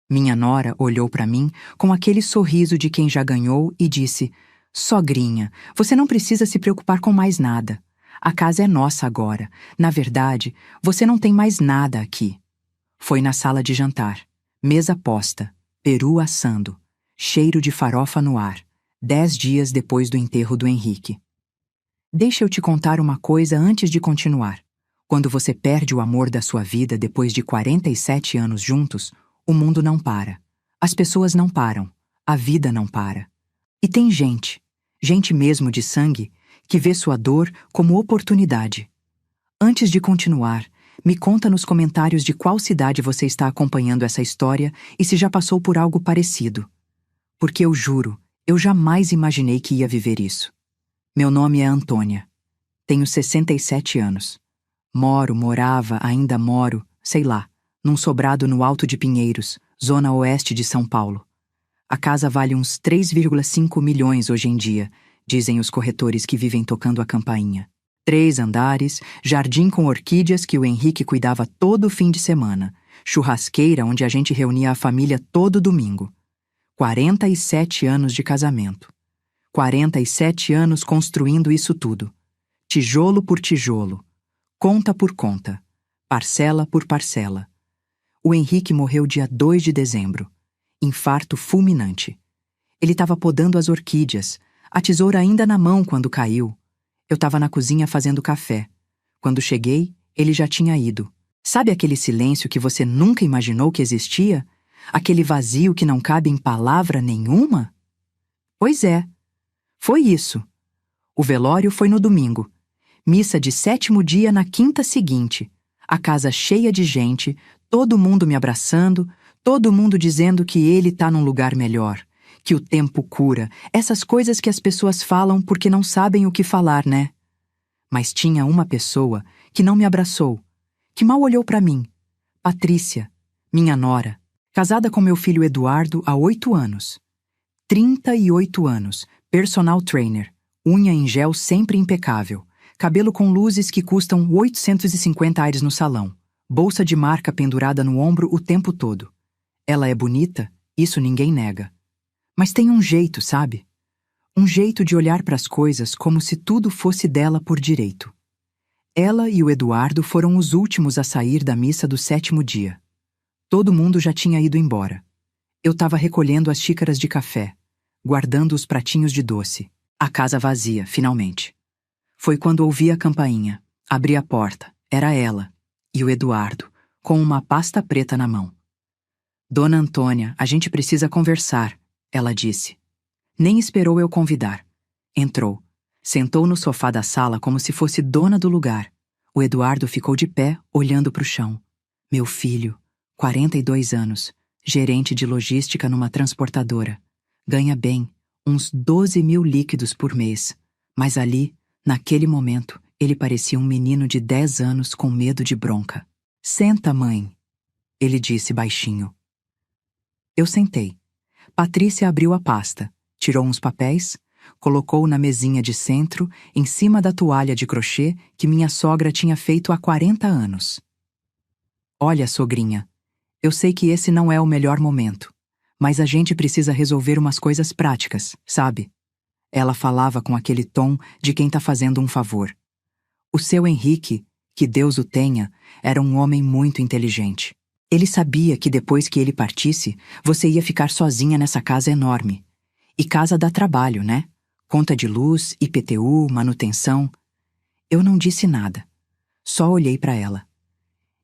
Minha nora olhou para mim com aquele sorriso de quem já ganhou e disse: Sogrinha, você não precisa se preocupar com mais nada. A casa é nossa agora. Na verdade, você não tem mais nada aqui. Foi na sala de jantar. Mesa posta, peru assando, cheiro de farofa no ar, 10 dias depois do enterro do Henrique. Deixa eu te contar uma coisa antes de continuar. Quando você perde o amor da sua vida depois de 47 anos juntos, o mundo não para. As pessoas não param. A vida não para. E tem gente mesmo de sangue, que vê sua dor como oportunidade. Antes de continuar, me conta nos comentários de qual cidade você está acompanhando essa história e se já passou por algo parecido. Porque eu juro, eu jamais imaginei que ia viver isso. Meu nome é Antônia. Tenho 67 anos. Ainda moro, sei lá, num sobrado no Alto de Pinheiros, zona oeste de São Paulo. A casa vale uns 3,5 milhões hoje em dia, dizem os corretores que vivem tocando a campainha. 3 andares, jardim com orquídeas que o Henrique cuidava todo fim de semana, churrasqueira onde a gente reunia a família todo domingo. 47 anos de casamento. 47 anos construindo isso tudo. Tijolo por tijolo. Conta por conta. Parcela por parcela. O Henrique morreu dia 2 de dezembro. Infarto fulminante. Ele estava podando as orquídeas, a tesoura ainda na mão quando caiu. Eu estava na cozinha fazendo café. Quando cheguei, ele já tinha ido. Sabe aquele silêncio que você nunca imaginou que existia? Aquele vazio que não cabe em palavra nenhuma? Pois é. Foi isso. O velório foi no domingo. Missa de 7º dia na quinta seguinte. A casa cheia de gente, todo mundo me abraçando, todo mundo dizendo que ele tá num lugar melhor, que o tempo cura, essas coisas que as pessoas falam porque não sabem o que falar, né? Mas tinha uma pessoa que não me abraçou, que mal olhou pra mim. Patrícia, minha nora, casada com meu filho Eduardo há 8 anos. 38 anos, personal trainer, unha em gel sempre impecável, cabelo com luzes que custam 850 reais no salão, bolsa de marca pendurada no ombro o tempo todo. Ela é bonita, isso ninguém nega. Mas tem um jeito, sabe? Um jeito de olhar para as coisas como se tudo fosse dela por direito. Ela e o Eduardo foram os últimos a sair da missa do 7º dia. Todo mundo já tinha ido embora. Eu estava recolhendo as xícaras de café, guardando os pratinhos de doce. A casa vazia, finalmente. Foi quando ouvi a campainha. Abri a porta. Era ela. E o Eduardo, com uma pasta preta na mão. Dona Antônia, a gente precisa conversar, ela disse. Nem esperou eu convidar. Entrou. Sentou no sofá da sala como se fosse dona do lugar. O Eduardo ficou de pé, olhando para o chão. Meu filho, 42 anos, gerente de logística numa transportadora. Ganha bem, uns 12 mil líquidos por mês. Mas ali, naquele momento, ele parecia um menino de 10 anos com medo de bronca. Senta, mãe, ele disse baixinho. Eu sentei. Patrícia abriu a pasta, tirou uns papéis, colocou na mesinha de centro, em cima da toalha de crochê que minha sogra tinha feito há 40 anos. Olha, sogrinha, eu sei que esse não é o melhor momento, mas a gente precisa resolver umas coisas práticas, sabe? Ela falava com aquele tom de quem tá fazendo um favor. O seu Henrique, que Deus o tenha, era um homem muito inteligente. Ele sabia que depois que ele partisse, você ia ficar sozinha nessa casa enorme. E casa dá trabalho, né? Conta de luz, IPTU, manutenção. Eu não disse nada. Só olhei para ela.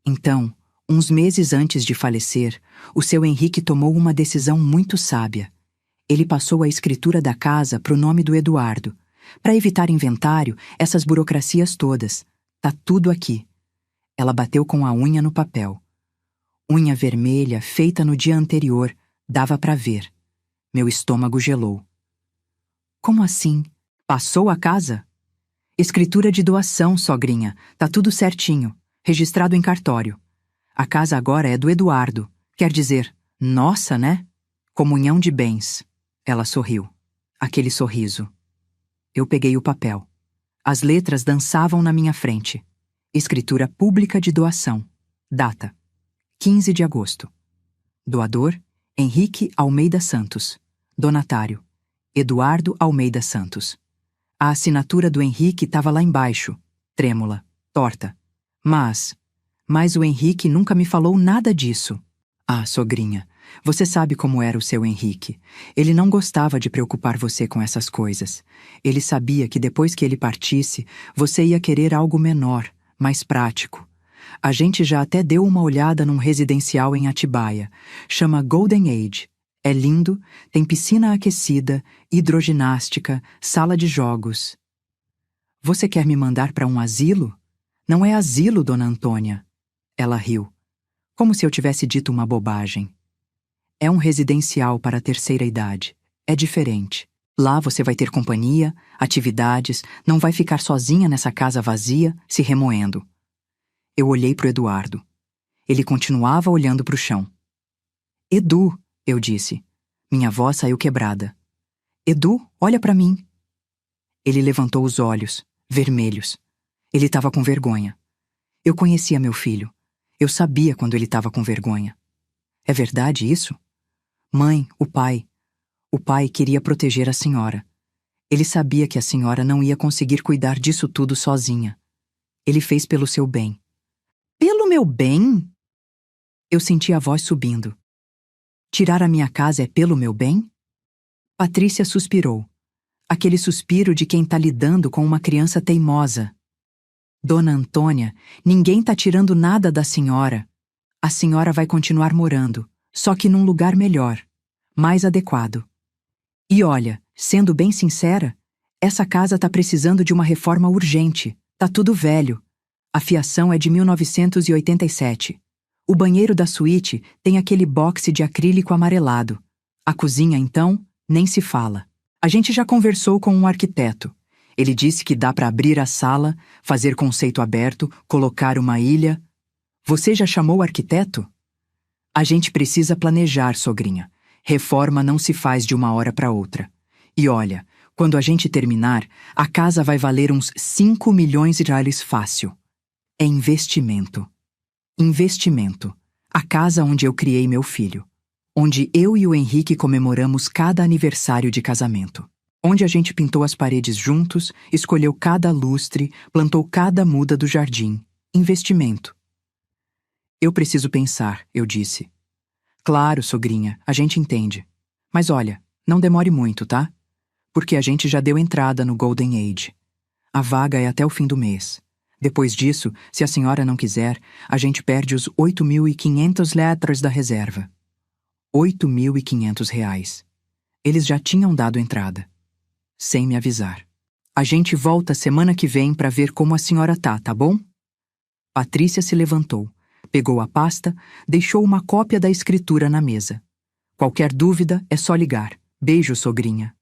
Então, uns meses antes de falecer, o seu Henrique tomou uma decisão muito sábia. Ele passou a escritura da casa pro nome do Eduardo, para evitar inventário, essas burocracias todas. Tá tudo aqui. Ela bateu com a unha no papel. Unha vermelha, feita no dia anterior, dava para ver. Meu estômago gelou. Como assim? Passou a casa? Escritura de doação, sogrinha. Tá tudo certinho. Registrado em cartório. A casa agora é do Eduardo. Quer dizer, nossa, né? Comunhão de bens. Ela sorriu. Aquele sorriso. Eu peguei o papel. As letras dançavam na minha frente. Escritura pública de doação. Data: 15 de agosto. Doador: Henrique Almeida Santos. Donatário: Eduardo Almeida Santos. A assinatura do Henrique estava lá embaixo, trêmula, torta. Mas o Henrique nunca me falou nada disso. Ah, sogrinha, você sabe como era o seu Henrique. Ele não gostava de preocupar você com essas coisas. Ele sabia que depois que ele partisse, você ia querer algo menor, mais prático. A gente já até deu uma olhada num residencial em Atibaia. Chama Golden Age. É lindo, tem piscina aquecida, hidroginástica, sala de jogos. Você quer me mandar para um asilo? Não é asilo, dona Antônia. Ela riu, como se eu tivesse dito uma bobagem. É um residencial para a terceira idade. É diferente. Lá você vai ter companhia, atividades, não vai ficar sozinha nessa casa vazia, se remoendo. Eu olhei para o Eduardo. Ele continuava olhando para o chão. Edu, eu disse. Minha voz saiu quebrada. Edu, olha para mim. Ele levantou os olhos, vermelhos. Ele estava com vergonha. Eu conhecia meu filho. Eu sabia quando ele estava com vergonha. É verdade isso? Mãe, o pai. O pai queria proteger a senhora. Ele sabia que a senhora não ia conseguir cuidar disso tudo sozinha. Ele fez pelo seu bem. Pelo meu bem? Eu senti a voz subindo. Tirar a minha casa é pelo meu bem? Patrícia suspirou. Aquele suspiro de quem tá lidando com uma criança teimosa. Dona Antônia, ninguém tá tirando nada da senhora. A senhora vai continuar morando, só que num lugar melhor, mais adequado. E olha, sendo bem sincera, essa casa tá precisando de uma reforma urgente. Tá tudo velho. A fiação é de 1987. O banheiro da suíte tem aquele boxe de acrílico amarelado. A cozinha, então, nem se fala. A gente já conversou com um arquiteto. Ele disse que dá para abrir a sala, fazer conceito aberto, colocar uma ilha. Você já chamou o arquiteto? A gente precisa planejar, sogrinha. Reforma não se faz de uma hora para outra. E olha, quando a gente terminar, a casa vai valer uns 5 milhões de reais fácil. É investimento. Investimento. A casa onde eu criei meu filho. Onde eu e o Henrique comemoramos cada aniversário de casamento. Onde a gente pintou as paredes juntos, escolheu cada lustre, plantou cada muda do jardim. Investimento. Eu preciso pensar, eu disse. Claro, sogrinha, a gente entende. Mas olha, não demore muito, tá? Porque a gente já deu entrada no Golden Age. A vaga é até o fim do mês. Depois disso, se a senhora não quiser, a gente perde os 8.500 letras da reserva. 8.500 reais. Eles já tinham dado entrada. Sem me avisar. A gente volta semana que vem para ver como a senhora tá bom? Patrícia se levantou, pegou a pasta, deixou uma cópia da escritura na mesa. Qualquer dúvida é só ligar. Beijo, sogrinha.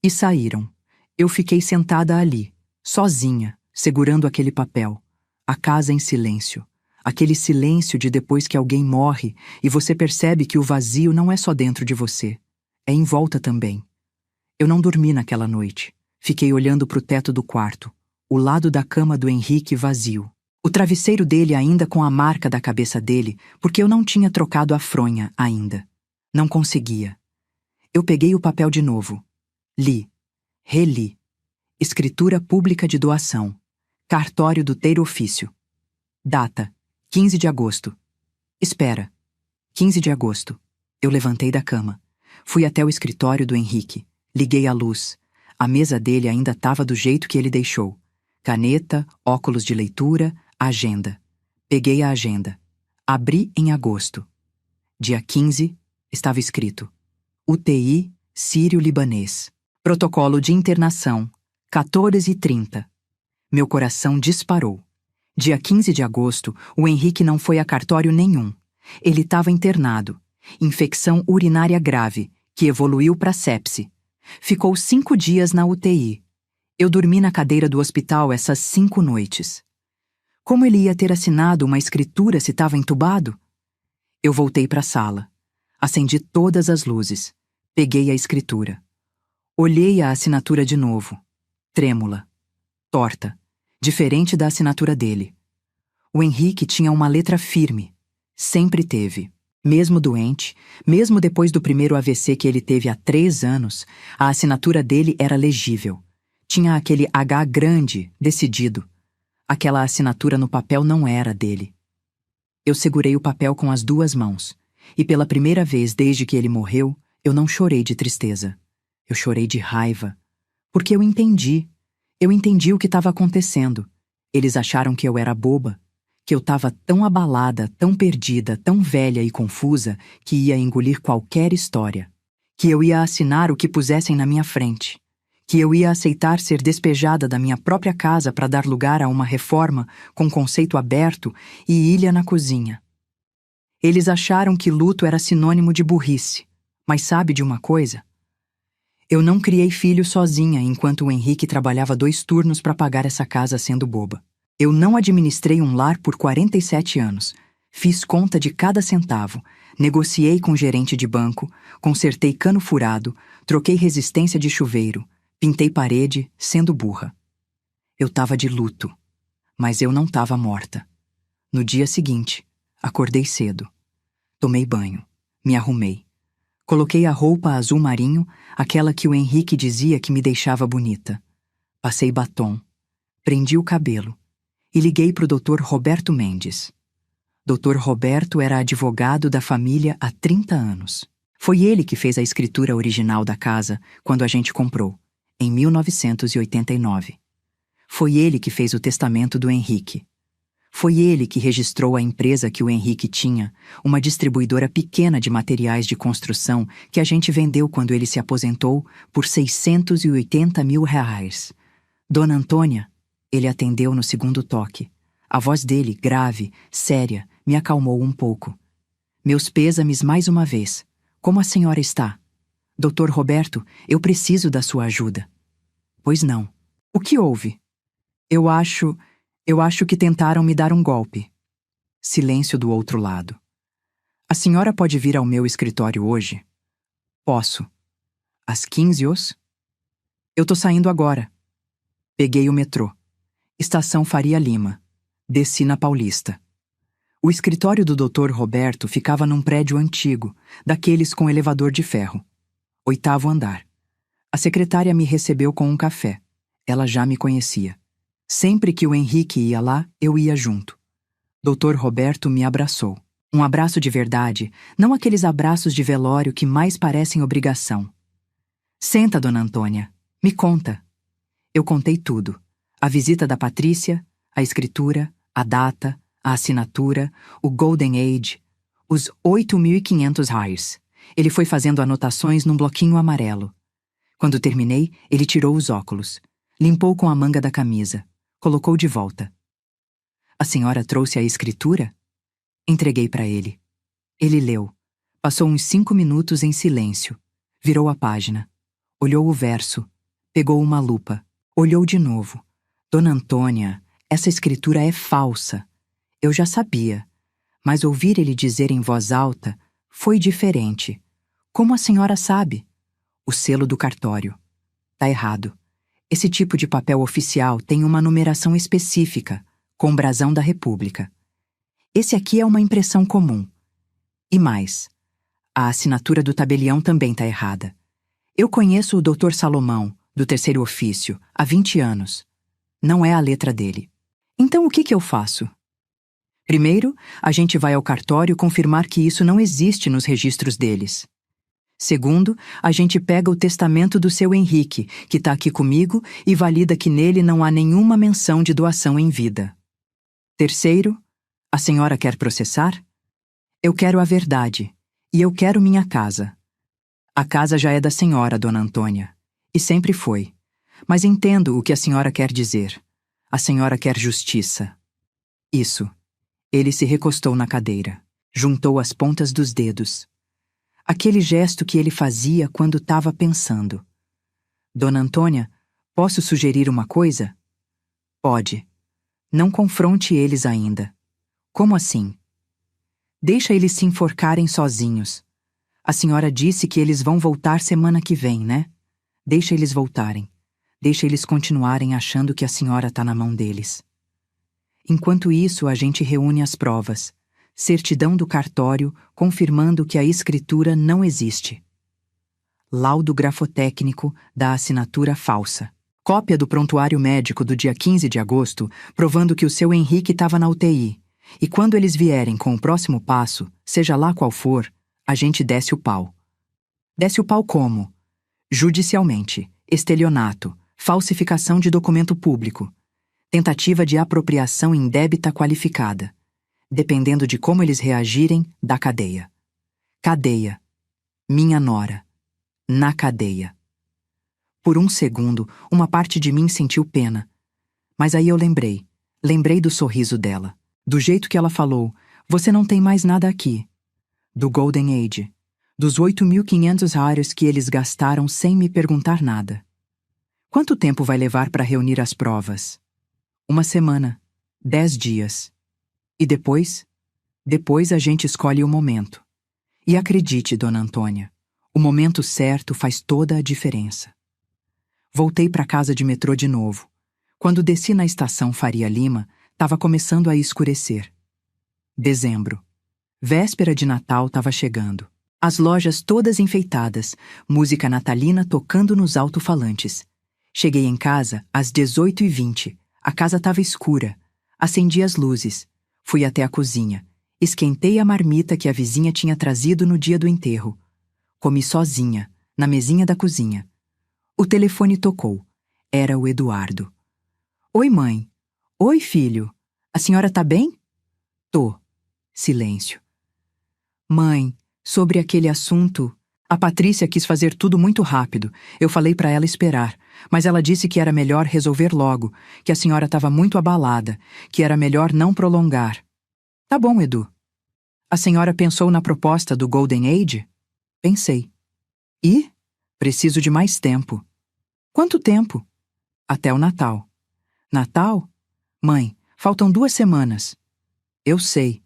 E saíram. Eu fiquei sentada ali, sozinha, segurando aquele papel. A casa em silêncio. Aquele silêncio de depois que alguém morre e você percebe que o vazio não é só dentro de você. É em volta também. Eu não dormi naquela noite. Fiquei olhando para o teto do quarto, o lado da cama do Henrique vazio. O travesseiro dele ainda com a marca da cabeça dele, porque eu não tinha trocado a fronha ainda. Não conseguia. Eu peguei o papel de novo. Li. Reli. Escritura pública de doação. Cartório do Teiro Ofício. Data: 15 de agosto. Espera. 15 de agosto. Eu levantei da cama. Fui até o escritório do Henrique. Liguei a luz. A mesa dele ainda estava do jeito que ele deixou. Caneta, óculos de leitura, agenda. Peguei a agenda. Abri em agosto. Dia 15, estava escrito: UTI Sírio-Libanês. Protocolo de internação, 14h30. Meu coração disparou. Dia 15 de agosto, o Henrique não foi a cartório nenhum. Ele estava internado. Infecção urinária grave, que evoluiu para sepse. Ficou 5 dias na UTI. Eu dormi na cadeira do hospital essas 5 noites. Como ele ia ter assinado uma escritura se estava entubado? Eu voltei para a sala. Acendi todas as luzes. Peguei a escritura. Olhei a assinatura de novo. Trêmula. Torta. Diferente da assinatura dele. O Henrique tinha uma letra firme. Sempre teve. Mesmo doente, mesmo depois do primeiro AVC que ele teve há 3 anos, a assinatura dele era legível. Tinha aquele H grande, decidido. Aquela assinatura no papel não era dele. Eu segurei o papel com as 2 mãos, e pela primeira vez desde que ele morreu, eu não chorei de tristeza. Eu chorei de raiva, porque eu entendi. Eu entendi o que estava acontecendo. Eles acharam que eu era boba, que eu estava tão abalada, tão perdida, tão velha e confusa que ia engolir qualquer história, que eu ia assinar o que pusessem na minha frente, que eu ia aceitar ser despejada da minha própria casa para dar lugar a uma reforma com conceito aberto e ilha na cozinha. Eles acharam que luto era sinônimo de burrice, mas sabe de uma coisa? Eu não criei filho sozinha enquanto o Henrique trabalhava 2 turnos para pagar essa casa sendo boba. Eu não administrei um lar por 47 anos. Fiz conta de cada centavo, negociei com gerente de banco, consertei cano furado, troquei resistência de chuveiro, pintei parede, sendo burra. Eu tava de luto, mas eu não tava morta. No dia seguinte, acordei cedo. Tomei banho, me arrumei. Coloquei a roupa azul marinho, aquela que o Henrique dizia que me deixava bonita. Passei batom, prendi o cabelo e liguei para o Dr. Roberto Mendes. Dr. Roberto era advogado da família há 30 anos. Foi ele que fez a escritura original da casa quando a gente comprou, em 1989. Foi ele que fez o testamento do Henrique. Foi ele que registrou a empresa que o Henrique tinha, uma distribuidora pequena de materiais de construção que a gente vendeu quando ele se aposentou por R$680 mil. Dona Antônia, ele atendeu no segundo toque. A voz dele, grave, séria, me acalmou um pouco. Meus pêsames mais uma vez. Como a senhora está? Dr. Roberto, eu preciso da sua ajuda. Pois não. O que houve? Eu acho que tentaram me dar um golpe. Silêncio do outro lado. A senhora pode vir ao meu escritório hoje? Posso. Às 15 horas? Eu tô saindo agora. Peguei o metrô. Estação Faria Lima. Desci na Paulista. O escritório do Dr. Roberto ficava num prédio antigo, daqueles com elevador de ferro. 8º andar. A secretária me recebeu com um café. Ela já me conhecia. Sempre que o Henrique ia lá, eu ia junto. Dr. Roberto me abraçou. Um abraço de verdade, não aqueles abraços de velório que mais parecem obrigação. Senta, dona Antônia. Me conta. Eu contei tudo. A visita da Patrícia, a escritura, a data, a assinatura, o Golden Age, os R$8.500. Ele foi fazendo anotações num bloquinho amarelo. Quando terminei, ele tirou os óculos, limpou com a manga da camisa, colocou de volta. A senhora trouxe a escritura? Entreguei para ele. Ele leu. Passou uns 5 minutos em silêncio. Virou a página. Olhou o verso. Pegou uma lupa. Olhou de novo. Dona Antônia, essa escritura é falsa. Eu já sabia. Mas ouvir ele dizer em voz alta foi diferente. Como a senhora sabe? O selo do cartório. Tá errado. Esse tipo de papel oficial tem uma numeração específica, com brasão da República. Esse aqui é uma impressão comum. E mais, a assinatura do tabelião também tá errada. Eu conheço o Dr. Salomão, do 3º ofício, há 20 anos. Não é a letra dele. Então o que eu faço? Primeiro, a gente vai ao cartório confirmar que isso não existe nos registros deles. Segundo, a gente pega o testamento do seu Henrique, que tá aqui comigo, e valida que nele não há nenhuma menção de doação em vida. Terceiro, a senhora quer processar? Eu quero a verdade. E eu quero minha casa. A casa já é da senhora, dona Antônia. E sempre foi. Mas entendo o que a senhora quer dizer. A senhora quer justiça. Isso. Ele se recostou na cadeira. Juntou as pontas dos dedos. Aquele gesto que ele fazia quando estava pensando. Dona Antônia, posso sugerir uma coisa? Pode. Não confronte eles ainda. Como assim? Deixa eles se enforcarem sozinhos. A senhora disse que eles vão voltar semana que vem, né? Deixa eles voltarem. Deixa eles continuarem achando que a senhora tá na mão deles. Enquanto isso, a gente reúne as provas. certidão do cartório confirmando que a escritura não existe. Laudo grafotécnico da assinatura falsa. Cópia do prontuário médico do dia 15 de agosto, provando que o seu Henrique estava na UTI. E quando eles vierem com o próximo passo, seja lá qual for, a gente desce o pau. Desce o pau como? Judicialmente, estelionato, falsificação de documento público, tentativa de apropriação indébita qualificada. Dependendo de como eles reagirem, da cadeia. Cadeia. Minha nora. Na cadeia. Por um segundo, uma parte de mim sentiu pena. Mas aí eu lembrei do sorriso dela, do jeito que ela falou, você não tem mais nada aqui. Do Golden Age, dos 8.500 reais que eles gastaram sem me perguntar nada. Quanto tempo vai levar para reunir as provas? 1 semana, 10 dias. E depois? Depois a gente escolhe o momento. E acredite, Dona Antônia, o momento certo faz toda a diferença. Voltei para casa de metrô de novo. Quando desci na estação Faria Lima, estava começando a escurecer. Dezembro. Véspera de Natal estava chegando. As lojas todas enfeitadas, música natalina tocando nos alto-falantes. Cheguei em casa às 18h20. A casa estava escura. Acendi as luzes. Fui até a cozinha. Esquentei a marmita que a vizinha tinha trazido no dia do enterro. Comi sozinha, na mesinha da cozinha. O telefone tocou. Era o Eduardo. Oi, mãe. Oi, filho. A senhora tá bem? Tô. Silêncio. Mãe, sobre aquele assunto, a Patrícia quis fazer tudo muito rápido. Eu falei pra ela esperar, mas ela disse que era melhor resolver logo, que a senhora estava muito abalada, que era melhor não prolongar. Tá bom, Edu. A senhora pensou na proposta do Golden Age? Pensei. E? Preciso de mais tempo. Quanto tempo? Até o Natal. Natal? Mãe, faltam 2 semanas. Eu sei,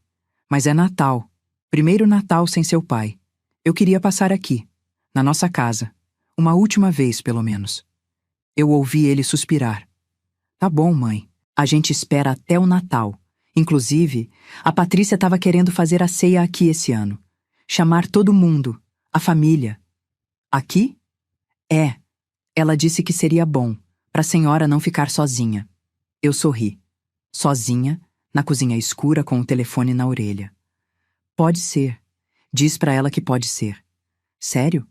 mas é Natal. Primeiro Natal sem seu pai. Eu queria passar aqui, na nossa casa. Uma última vez, pelo menos. Eu ouvi ele suspirar. Tá bom, mãe. A gente espera até o Natal. Inclusive, a Patrícia estava querendo fazer a ceia aqui esse ano. Chamar todo mundo, a família. Aqui? É. Ela disse que seria bom, para a senhora não ficar sozinha. Eu sorri. Sozinha, na cozinha escura com o telefone na orelha. Pode ser. Diz para ela que pode ser. Sério?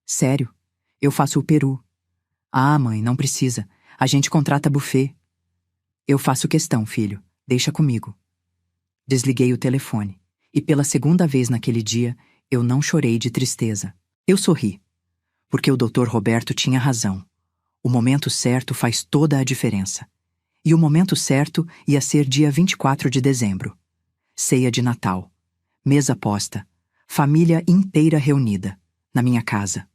Sério. Eu faço o peru. Ah, mãe, não precisa. A gente contrata buffet. Eu faço questão, filho. Deixa comigo. Desliguei o telefone. E pela 2ª vez naquele dia, eu não chorei de tristeza. Eu sorri. Porque o Dr. Roberto tinha razão. O momento certo faz toda a diferença. E o momento certo ia ser dia 24 de dezembro. Ceia de Natal. Mesa posta. Família inteira reunida. Na minha casa.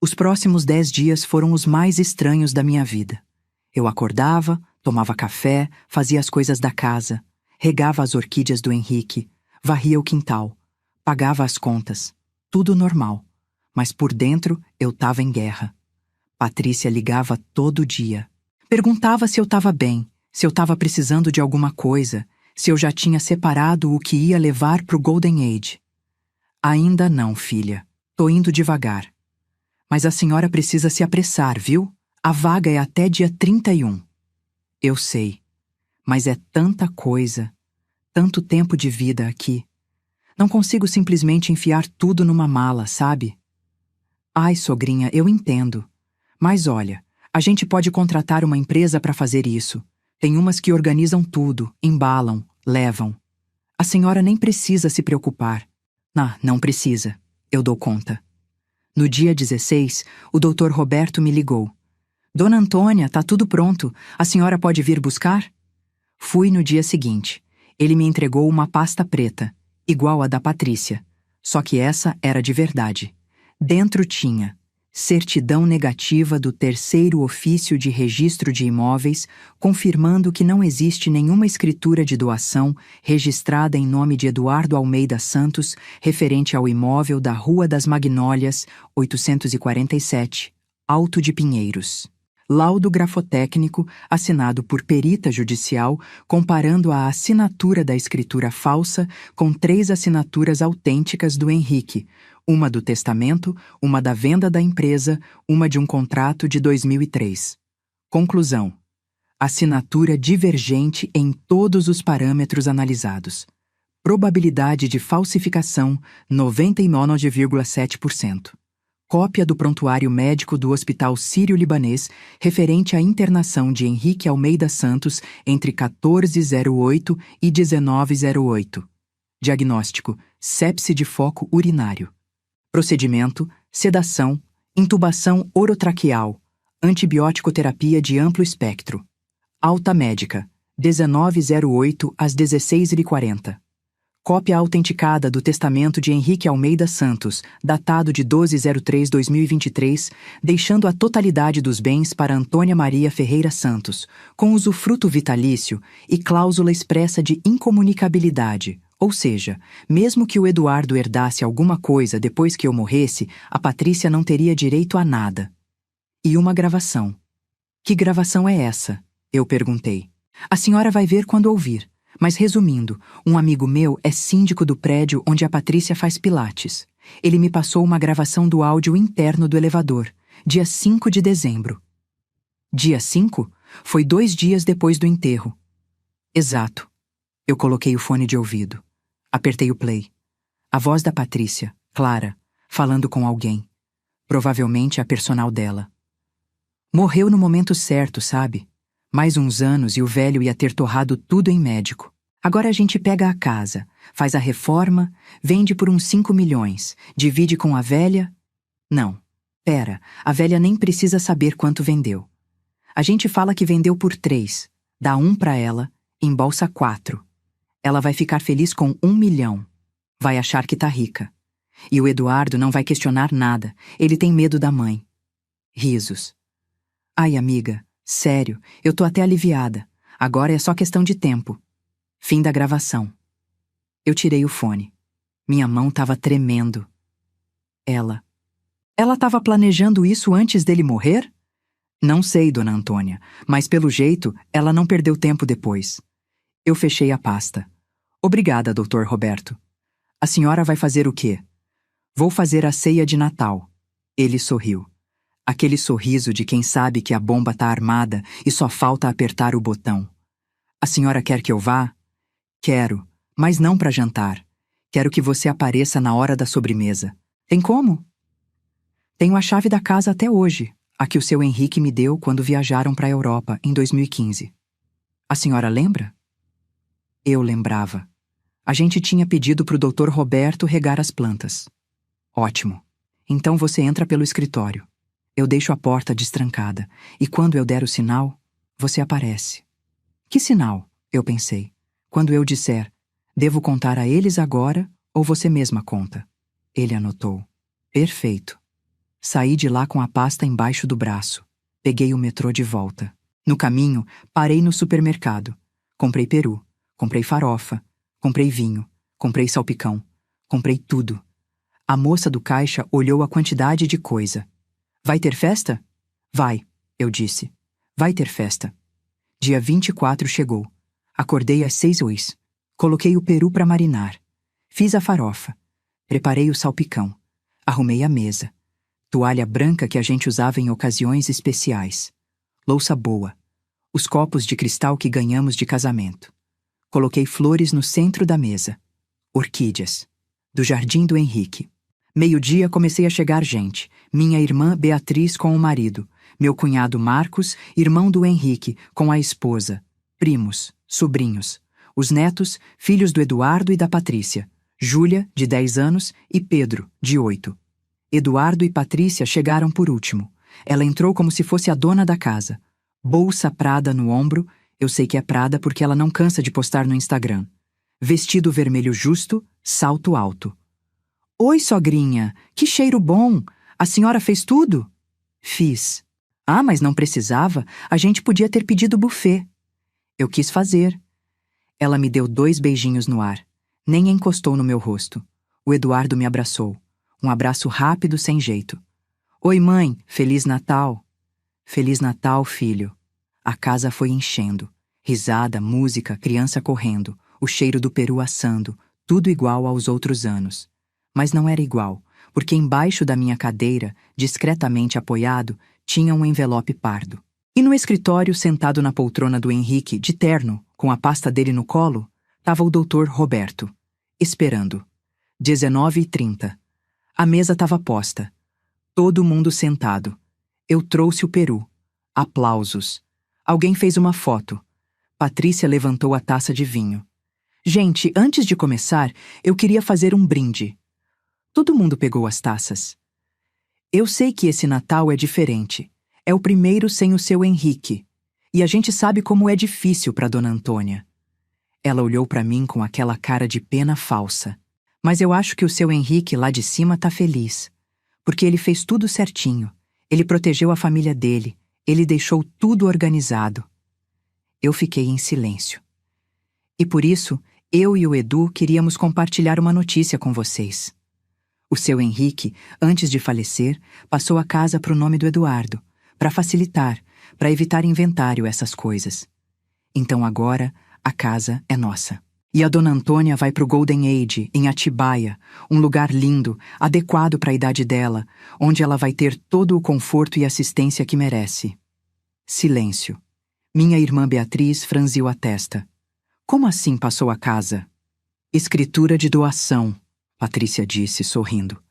Os próximos 10 dias foram os mais estranhos da minha vida. Eu acordava, tomava café, fazia as coisas da casa, regava as orquídeas do Henrique, varria o quintal, pagava as contas. Tudo normal. Mas por dentro eu estava em guerra. Patrícia ligava todo dia. Perguntava se eu estava bem, se eu estava precisando de alguma coisa, se eu já tinha separado o que ia levar pro Golden Age. Ainda não, filha. Tô indo devagar. Mas a senhora precisa se apressar, viu? A vaga é até dia 31. Eu sei. Mas é tanta coisa, tanto tempo de vida aqui. Não consigo simplesmente enfiar tudo numa mala, sabe? Ai, sogrinha, eu entendo. Mas olha, a gente pode contratar uma empresa para fazer isso. Tem umas que organizam tudo, embalam, levam. A senhora nem precisa se preocupar. Não precisa. Eu dou conta. No dia 16, o Dr. Roberto me ligou. Dona Antônia, tá tudo pronto. A senhora pode vir buscar? Fui no dia seguinte. Ele me entregou uma pasta preta, igual a da Patrícia. Só que essa era de verdade. Dentro tinha certidão negativa do 3º ofício de registro de imóveis, confirmando que não existe nenhuma escritura de doação registrada em nome de Eduardo Almeida Santos, referente ao imóvel da Rua das Magnólias, 847, Alto de Pinheiros. Laudo grafotécnico assinado por perita judicial comparando a assinatura da escritura falsa com 3 assinaturas autênticas do Henrique, uma do testamento, uma da venda da empresa, uma de um contrato de 2003. Conclusão: assinatura divergente em todos os parâmetros analisados. Probabilidade de falsificação 99,7%. Cópia do prontuário médico do Hospital Sírio-Libanês referente à internação de Henrique Almeida Santos entre 1408 e 1908. Diagnóstico: sepse de foco urinário. Procedimento: sedação, intubação orotraqueal, antibiótico-terapia de amplo espectro. Alta médica: 1908 às 16h40. Cópia autenticada do testamento de Henrique Almeida Santos, datado de 12/03/2023, deixando a totalidade dos bens para Antônia Maria Ferreira Santos, com usufruto vitalício e cláusula expressa de incomunicabilidade, ou seja, mesmo que o Eduardo herdasse alguma coisa depois que eu morresse, a Patrícia não teria direito a nada. E uma gravação. Que gravação é essa? Eu perguntei. A senhora vai ver quando ouvir. Mas resumindo, um amigo meu é síndico do prédio onde a Patrícia faz pilates. Ele me passou uma gravação do áudio interno do elevador, dia 5 de dezembro. Dia 5? Foi 2 dias depois do enterro. Exato. Eu coloquei o fone de ouvido. Apertei o play. A voz da Patrícia, Clara, falando com alguém. Provavelmente a personal dela. Morreu no momento certo, sabe? Mais uns anos e o velho ia ter torrado tudo em médico. Agora a gente pega a casa, faz a reforma, vende por uns 5 milhões, divide com a velha... Não, pera, a velha nem precisa saber quanto vendeu. A gente fala que vendeu por 3, dá 1 pra ela, embolsa 4. Ela vai ficar feliz com 1 milhão. Vai achar que tá rica. E o Eduardo não vai questionar nada, ele tem medo da mãe. Risos. Ai, amiga... Sério, eu tô até aliviada. Agora é só questão de tempo. Fim da gravação. Eu tirei o fone. Minha mão tava tremendo. Ela tava planejando isso antes dele morrer? Não sei, dona Antônia, mas pelo jeito, ela não perdeu tempo depois. Eu fechei a pasta. Obrigada, Dr. Roberto. A senhora vai fazer o quê? Vou fazer a ceia de Natal. Ele sorriu. Aquele sorriso de quem sabe que a bomba tá armada e só falta apertar o botão. A senhora quer que eu vá? Quero, mas não para jantar. Quero que você apareça na hora da sobremesa. Tem como? Tenho a chave da casa até hoje, a que o seu Henrique me deu quando viajaram para a Europa, em 2015. A senhora lembra? Eu lembrava. A gente tinha pedido pro Dr. Roberto regar as plantas. Ótimo. Então você entra pelo escritório. Eu deixo a porta destrancada, e quando eu der o sinal, você aparece. Que sinal? Eu pensei. Quando eu disser, devo contar a eles agora ou você mesma conta? Ele anotou. Perfeito. Saí de lá com a pasta embaixo do braço. Peguei o metrô de volta. No caminho, parei no supermercado. Comprei peru, comprei farofa, comprei vinho, comprei salpicão, comprei tudo. A moça do caixa olhou a quantidade de coisa. Vai ter festa? Vai, eu disse. Vai ter festa. Dia 24 chegou. Acordei às 6h. Coloquei o peru para marinar. Fiz a farofa. Preparei o salpicão. Arrumei a mesa. Toalha branca que a gente usava em ocasiões especiais. Louça boa. Os copos de cristal que ganhamos de casamento. Coloquei flores no centro da mesa. Orquídeas. Do jardim do Henrique. Meio-dia comecei a chegar gente. Minha irmã Beatriz com o marido. Meu cunhado Marcos, irmão do Henrique, com a esposa. Primos, sobrinhos. Os netos, filhos do Eduardo e da Patrícia. Júlia, de 10 anos, e Pedro, de 8. Eduardo e Patrícia chegaram por último. Ela entrou como se fosse a dona da casa. Bolsa Prada no ombro, eu sei que é Prada porque ela não cansa de postar no Instagram. Vestido vermelho justo, salto alto. Oi, sogrinha, que cheiro bom! A senhora fez tudo? Fiz. Ah, mas não precisava, a gente podia ter pedido buffet. Eu quis fazer. Ela me deu 2 beijinhos no ar. Nem encostou no meu rosto. O Eduardo me abraçou. Um abraço rápido, sem jeito. Oi, mãe, Feliz Natal. Feliz Natal, filho. A casa foi enchendo. Risada, música, criança correndo, o cheiro do peru assando, tudo igual aos outros anos. Mas não era igual, porque embaixo da minha cadeira, discretamente apoiado, tinha um envelope pardo. E no escritório, sentado na poltrona do Henrique, de terno, com a pasta dele no colo, estava o doutor Roberto, esperando. 19h30. A mesa estava posta. Todo mundo sentado. Eu trouxe o peru. Aplausos. Alguém fez uma foto. Patrícia levantou a taça de vinho. Gente, antes de começar, eu queria fazer um brinde. Todo mundo pegou as taças. Eu sei que esse Natal é diferente. É o primeiro sem o seu Henrique. E a gente sabe como é difícil para Dona Antônia. Ela olhou para mim com aquela cara de pena falsa. Mas eu acho que o seu Henrique lá de cima tá feliz. Porque ele fez tudo certinho. Ele protegeu a família dele. Ele deixou tudo organizado. Eu fiquei em silêncio. E por isso, eu e o Edu queríamos compartilhar uma notícia com vocês. O seu Henrique, antes de falecer, passou a casa para o nome do Eduardo, para facilitar, para evitar inventário essas coisas. Então agora, a casa é nossa. E a Dona Antônia vai para o Golden Age, em Atibaia, um lugar lindo, adequado para a idade dela, onde ela vai ter todo o conforto e assistência que merece. Silêncio. Minha irmã Beatriz franziu a testa. Como assim passou a casa? Escritura de doação, Patrícia disse, sorrindo.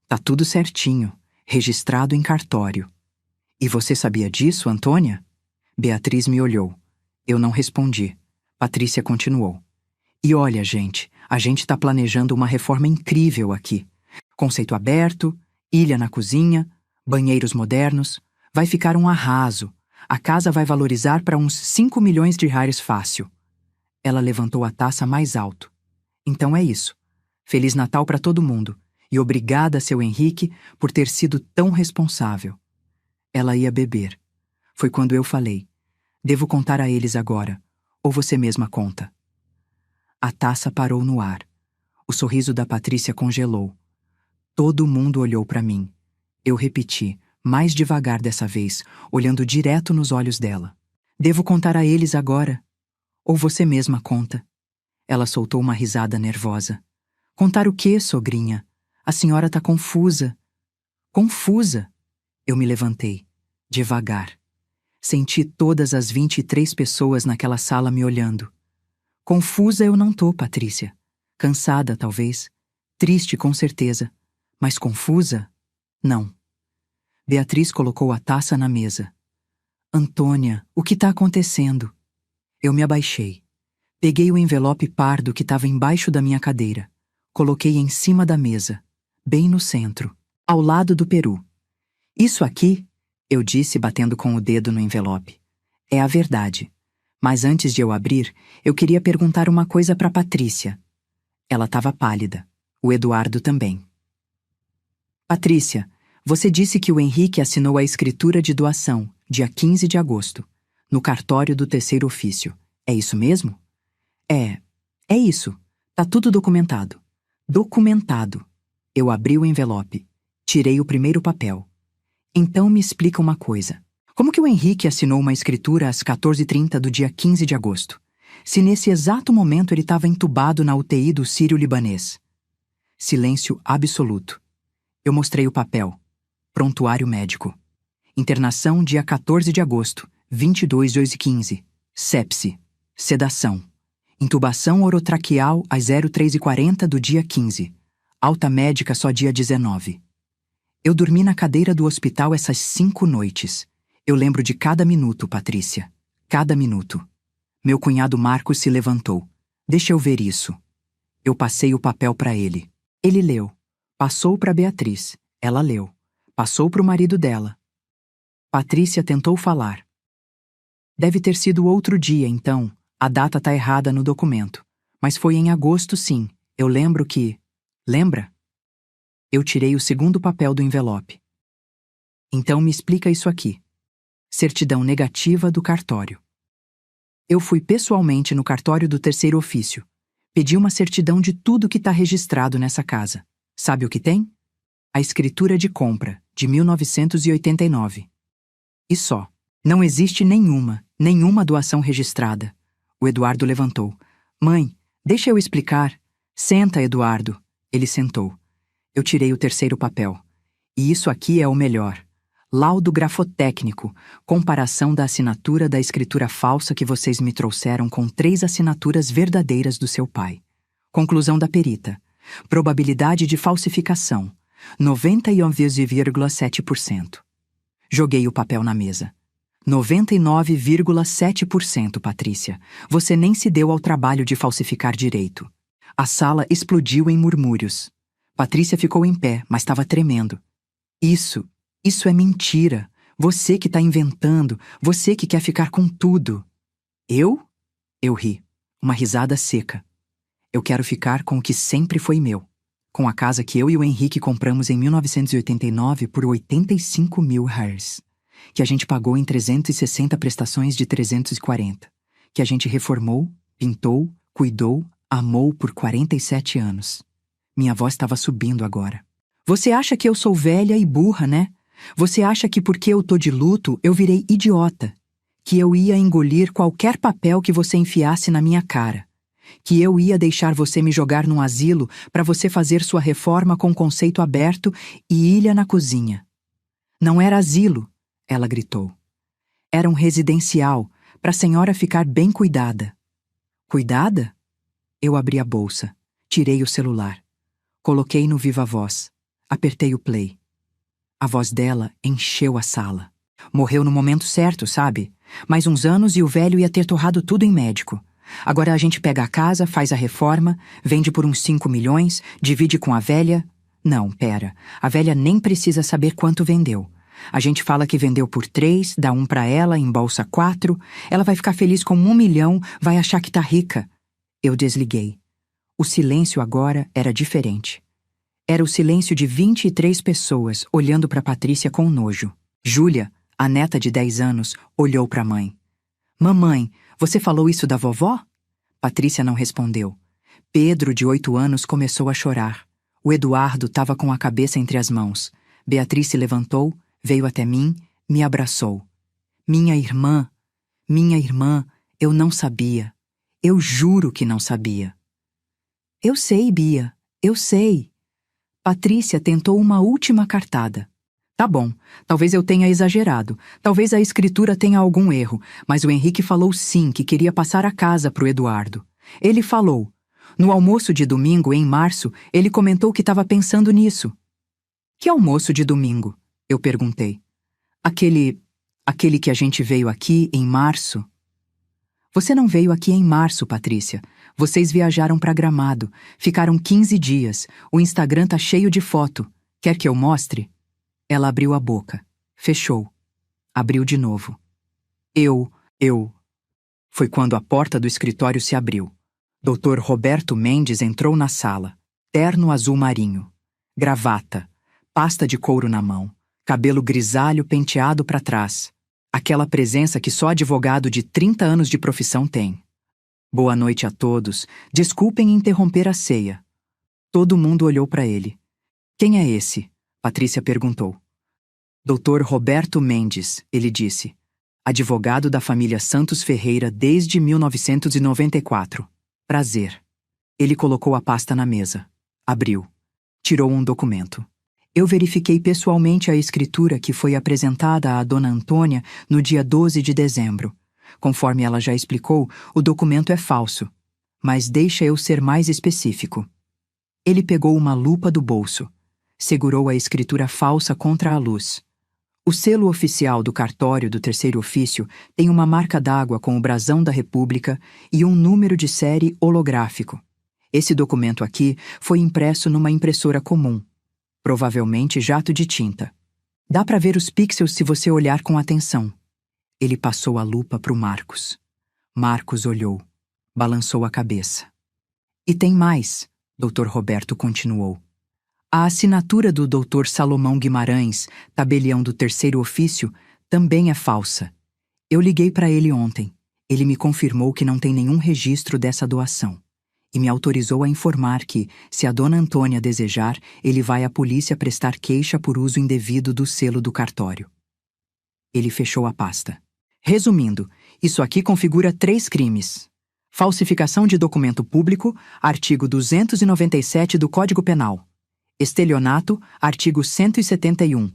Tá tudo certinho, registrado em cartório. E você sabia disso, Antônia? Beatriz me olhou. Eu não respondi. Patrícia continuou. E olha, gente, a gente tá planejando uma reforma incrível aqui. Conceito aberto, ilha na cozinha, banheiros modernos. Vai ficar um arraso. A casa vai valorizar para uns 5 milhões de reais fácil. Ela levantou a taça mais alto. Então é isso. Feliz Natal para todo mundo. E obrigada, seu Henrique, por ter sido tão responsável. Ela ia beber. Foi quando eu falei. Devo contar a eles agora. Ou você mesma conta. A taça parou no ar. O sorriso da Patrícia congelou. Todo mundo olhou para mim. Eu repeti, mais devagar dessa vez, olhando direto nos olhos dela. Devo contar a eles agora? Ou você mesma conta? Ela soltou uma risada nervosa. Contar o quê, sogrinha? A senhora tá confusa. Confusa? Eu me levantei, devagar. Senti todas as 23 pessoas naquela sala me olhando. Confusa eu não tô, Patrícia. Cansada, talvez. Triste, com certeza. Mas confusa? Não. Beatriz colocou a taça na mesa. Antônia, o que tá acontecendo? Eu me abaixei. Peguei o envelope pardo que estava embaixo da minha cadeira. Coloquei em cima da mesa, bem no centro, ao lado do peru. Isso aqui, eu disse batendo com o dedo no envelope, é a verdade. Mas antes de eu abrir, eu queria perguntar uma coisa para Patrícia. Ela estava pálida. O Eduardo também. Patrícia, você disse que o Henrique assinou a escritura de doação, dia 15 de agosto, no cartório do terceiro ofício. É isso mesmo? É isso. Tá tudo documentado. Documentado. Eu abri o envelope. Tirei o primeiro papel. Então me explica uma coisa. Como que o Henrique assinou uma escritura às 14h30 do dia 15 de agosto, se nesse exato momento ele estava entubado na UTI do Sírio-Libanês? Silêncio absoluto. Eu mostrei o papel. Prontuário médico. Internação dia 14 de agosto, 22h15. Sepse. Sedação. Intubação orotraqueal às 03h40 do dia 15. Alta médica só dia 19. Eu dormi na cadeira do hospital essas 5 noites. Eu lembro de cada minuto, Patrícia. Cada minuto. Meu cunhado Marcos se levantou. Deixa eu ver isso. Eu passei o papel para ele. Ele leu. Passou para Beatriz. Ela leu. Passou para o marido dela. Patrícia tentou falar. Deve ter sido outro dia, então. A data tá errada no documento. Mas foi em agosto, sim. Eu lembro que... Lembra? Eu tirei o segundo papel do envelope. Então me explica isso aqui. Certidão negativa do cartório. Eu fui pessoalmente no cartório do terceiro ofício. Pedi uma certidão de tudo que está registrado nessa casa. Sabe o que tem? A escritura de compra, de 1989. E só. Não existe nenhuma doação registrada. O Eduardo levantou. Mãe, deixa eu explicar. Senta, Eduardo. Ele sentou. Eu tirei o terceiro papel. E isso aqui é o melhor. Laudo grafotécnico, comparação da assinatura da escritura falsa que vocês me trouxeram com 3 assinaturas verdadeiras do seu pai. Conclusão da perita. Probabilidade de falsificação, 91,7%. Joguei o papel na mesa. 99,7%, Patrícia. Você nem se deu ao trabalho de falsificar direito. A sala explodiu em murmúrios. Patrícia ficou em pé, mas estava tremendo. Isso é mentira. Você que está inventando, você que quer ficar com tudo. Eu? Eu ri. Uma risada seca. Eu quero ficar com o que sempre foi meu. Com a casa que eu e o Henrique compramos em 1989 por 85 mil reais. Que a gente pagou em 360 prestações de 340. Que a gente reformou, pintou, cuidou, amou por 47 anos. Minha voz estava subindo agora. Você acha que eu sou velha e burra, né? Você acha que porque eu tô de luto, eu virei idiota? Que eu ia engolir qualquer papel que você enfiasse na minha cara? Que eu ia deixar você me jogar num asilo para você fazer sua reforma com conceito aberto e ilha na cozinha? Não era asilo, ela gritou. Era um residencial, para a senhora ficar bem cuidada. Cuidada? Eu abri a bolsa, tirei o celular. Coloquei no Viva Voz. Apertei o play. A voz dela encheu a sala. Morreu no momento certo, sabe? Mais uns anos e o velho ia ter torrado tudo em médico. Agora a gente pega a casa, faz a reforma, vende por uns 5 milhões, divide com a velha... Não, pera. A velha nem precisa saber quanto vendeu. A gente fala que vendeu por 3, dá 1 pra ela, embolsa 4. Ela vai ficar feliz com 1 milhão, vai achar que tá rica. Eu desliguei. O silêncio agora era diferente. Era o silêncio de 23 pessoas olhando para Patrícia com nojo. Júlia, a neta de 10 anos, olhou para a mãe. Mamãe, você falou isso da vovó? Patrícia não respondeu. Pedro, de 8 anos, começou a chorar. O Eduardo estava com a cabeça entre as mãos. Beatriz se levantou, veio até mim, me abraçou. Minha irmã, eu não sabia. Eu juro que não sabia. Eu sei, Bia, eu sei. Patrícia tentou uma última cartada. Tá bom, talvez eu tenha exagerado, talvez a escritura tenha algum erro, mas o Henrique falou sim que queria passar a casa pro Eduardo. Ele falou. No almoço de domingo, em março, ele comentou que estava pensando nisso. Que almoço de domingo? Eu perguntei. Aquele que a gente veio aqui em março. Você não veio aqui em março, Patrícia. Vocês viajaram para Gramado. Ficaram 15 dias. O Instagram tá cheio de foto. Quer que eu mostre? Ela abriu a boca. Fechou. Abriu de novo. Eu... Foi quando a porta do escritório se abriu. Dr. Roberto Mendes entrou na sala. Terno azul marinho. Gravata. Pasta de couro na mão. Cabelo grisalho penteado para trás. Aquela presença que só advogado de 30 anos de profissão tem. Boa noite a todos. Desculpem interromper a ceia. Todo mundo olhou para ele. Quem é esse? Patrícia perguntou. Dr. Roberto Mendes, ele disse. Advogado da família Santos Ferreira desde 1994. Prazer. Ele colocou a pasta na mesa. Abriu. Tirou um documento. Eu verifiquei pessoalmente a escritura que foi apresentada à dona Antônia no dia 12 de dezembro. Conforme ela já explicou, o documento é falso. Mas deixa eu ser mais específico. Ele pegou uma lupa do bolso. Segurou a escritura falsa contra a luz. O selo oficial do cartório do terceiro ofício tem uma marca d'água com o brasão da República e um número de série holográfico. Esse documento aqui foi impresso numa impressora comum. Provavelmente jato de tinta. Dá para ver os pixels se você olhar com atenção. Ele passou a lupa para o Marcos. Marcos olhou. Balançou a cabeça. E tem mais, Dr. Roberto continuou. A assinatura do Dr. Salomão Guimarães, tabelião do terceiro ofício, também é falsa. Eu liguei para ele ontem. Ele me confirmou que não tem nenhum registro dessa doação. E me autorizou a informar que, se a dona Antônia desejar, ele vai à polícia prestar queixa por uso indevido do selo do cartório. Ele fechou a pasta. Resumindo, isso aqui configura 3 crimes. Falsificação de documento público, artigo 297 do Código Penal. Estelionato, artigo 171.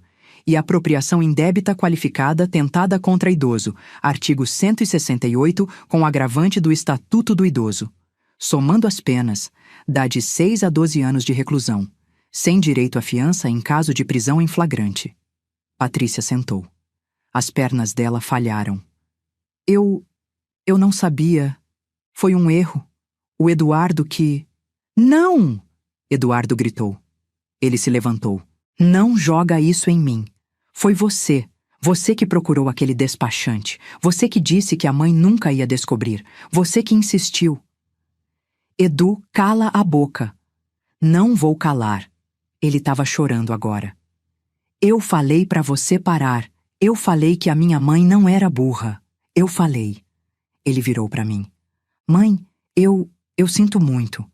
E apropriação indébita qualificada tentada contra idoso, artigo 168, com agravante do Estatuto do Idoso. Somando as penas, dá de 6 a 12 anos de reclusão, sem direito à fiança em caso de prisão em flagrante. Patrícia sentou. As pernas dela falharam. Eu não sabia. Foi um erro. O Eduardo que... Não! Eduardo gritou. Ele se levantou. Não joga isso em mim. Foi você. Você que procurou aquele despachante. Você que disse que a mãe nunca ia descobrir. Você que insistiu. Edu, cala a boca. Não vou calar. Ele estava chorando agora. Eu falei para você parar. Eu falei que a minha mãe não era burra. Eu falei. Ele virou para mim. Mãe, eu sinto muito.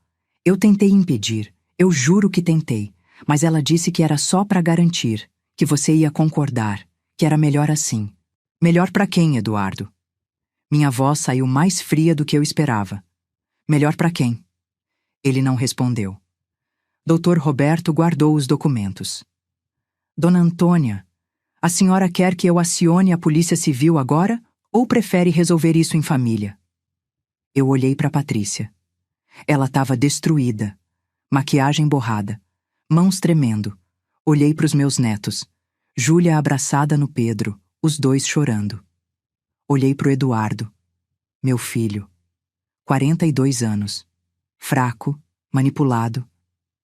Eu tentei impedir. Eu juro que tentei. Mas ela disse que era só para garantir, que você ia concordar, que era melhor assim. Melhor para quem, Eduardo? Minha voz saiu mais fria do que eu esperava. Melhor para quem? Ele não respondeu. Dr. Roberto guardou os documentos. Dona Antônia, a senhora quer que eu acione a Polícia Civil agora ou prefere resolver isso em família? Eu olhei para Patrícia. Ela estava destruída, maquiagem borrada, mãos tremendo. Olhei para os meus netos, Júlia abraçada no Pedro, os dois chorando. Olhei para o Eduardo, meu filho, 42 anos, fraco, manipulado,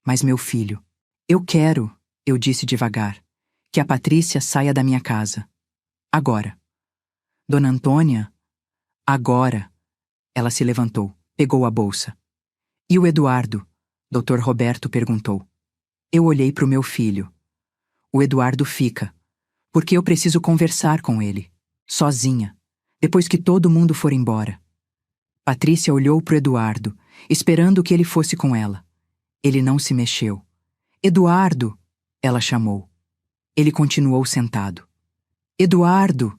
mas meu filho. Eu quero, eu disse devagar, que a Patrícia saia da minha casa. Agora. Dona Antônia, agora. Ela se levantou, pegou a bolsa. E o Eduardo? Dr. Roberto perguntou. Eu olhei para o meu filho. O Eduardo fica, porque eu preciso conversar com ele, sozinha, depois que todo mundo for embora. Patrícia olhou para o Eduardo, esperando que ele fosse com ela. Ele não se mexeu. Eduardo! Ela chamou. Ele continuou sentado. Eduardo!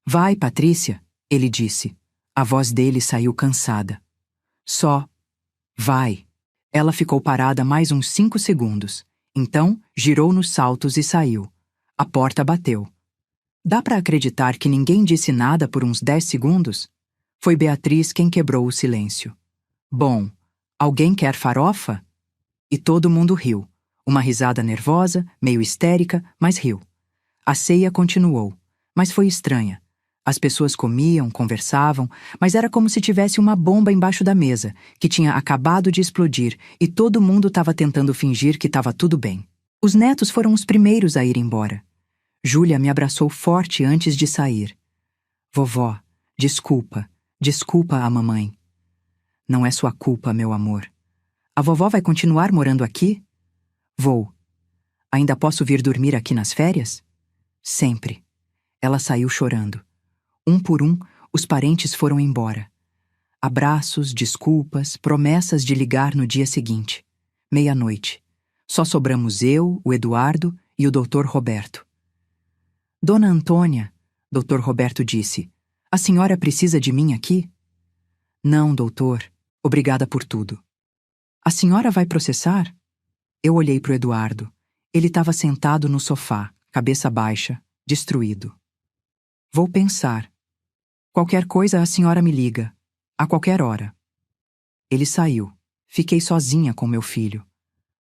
Vai, Patrícia, ele disse. A voz dele saiu cansada. Só. Vai. Ela ficou parada mais uns 5 segundos. Então, girou nos saltos e saiu. A porta bateu. Dá para acreditar que ninguém disse nada por uns 10 segundos? Foi Beatriz quem quebrou o silêncio. Bom, alguém quer farofa? E todo mundo riu. Uma risada nervosa, meio histérica, mas riu. A ceia continuou, mas foi estranha. As pessoas comiam, conversavam, mas era como se tivesse uma bomba embaixo da mesa, que tinha acabado de explodir, e todo mundo estava tentando fingir que estava tudo bem. Os netos foram os primeiros a ir embora. Júlia me abraçou forte antes de sair. Vovó, desculpa a mamãe. Não é sua culpa, meu amor. A vovó vai continuar morando aqui? Vou. Ainda posso vir dormir aqui nas férias? Sempre. Ela saiu chorando. Um por um, os parentes foram embora. Abraços, desculpas, promessas de ligar no dia seguinte. 00:30. Só sobramos eu, o Eduardo e o Dr. Roberto. Dona Antônia, Dr. Roberto disse, a senhora precisa de mim aqui? Não, doutor. Obrigada por tudo. A senhora vai processar? Eu olhei para o Eduardo. Ele estava sentado no sofá, cabeça baixa, destruído. Vou pensar. Qualquer coisa a senhora me liga. A qualquer hora. Ele saiu. Fiquei sozinha com meu filho.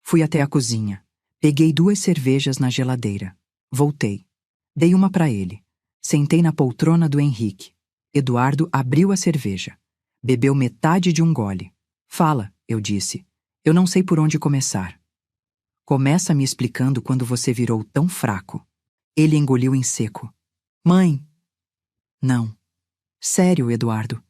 Fui até a cozinha. Peguei 2 cervejas na geladeira. Voltei. Dei uma para ele. Sentei na poltrona do Henrique. Eduardo abriu a cerveja. Bebeu metade de um gole. Fala, eu disse. Eu não sei por onde começar. Começa me explicando quando você virou tão fraco. Ele engoliu em seco. Mãe! Não. Sério, Eduardo.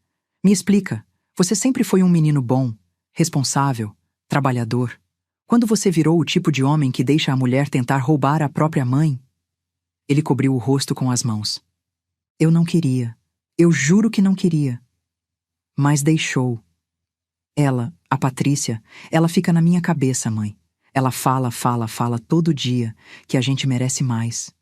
Me explica. Você sempre foi um menino bom, responsável, trabalhador. Quando você virou o tipo de homem que deixa a mulher tentar roubar a própria mãe? Ele cobriu o rosto com as mãos. Eu não queria. Eu juro que não queria. Mas deixou. Ela, a Patrícia, ela fica na minha cabeça, mãe. Ela fala todo dia que a gente merece mais,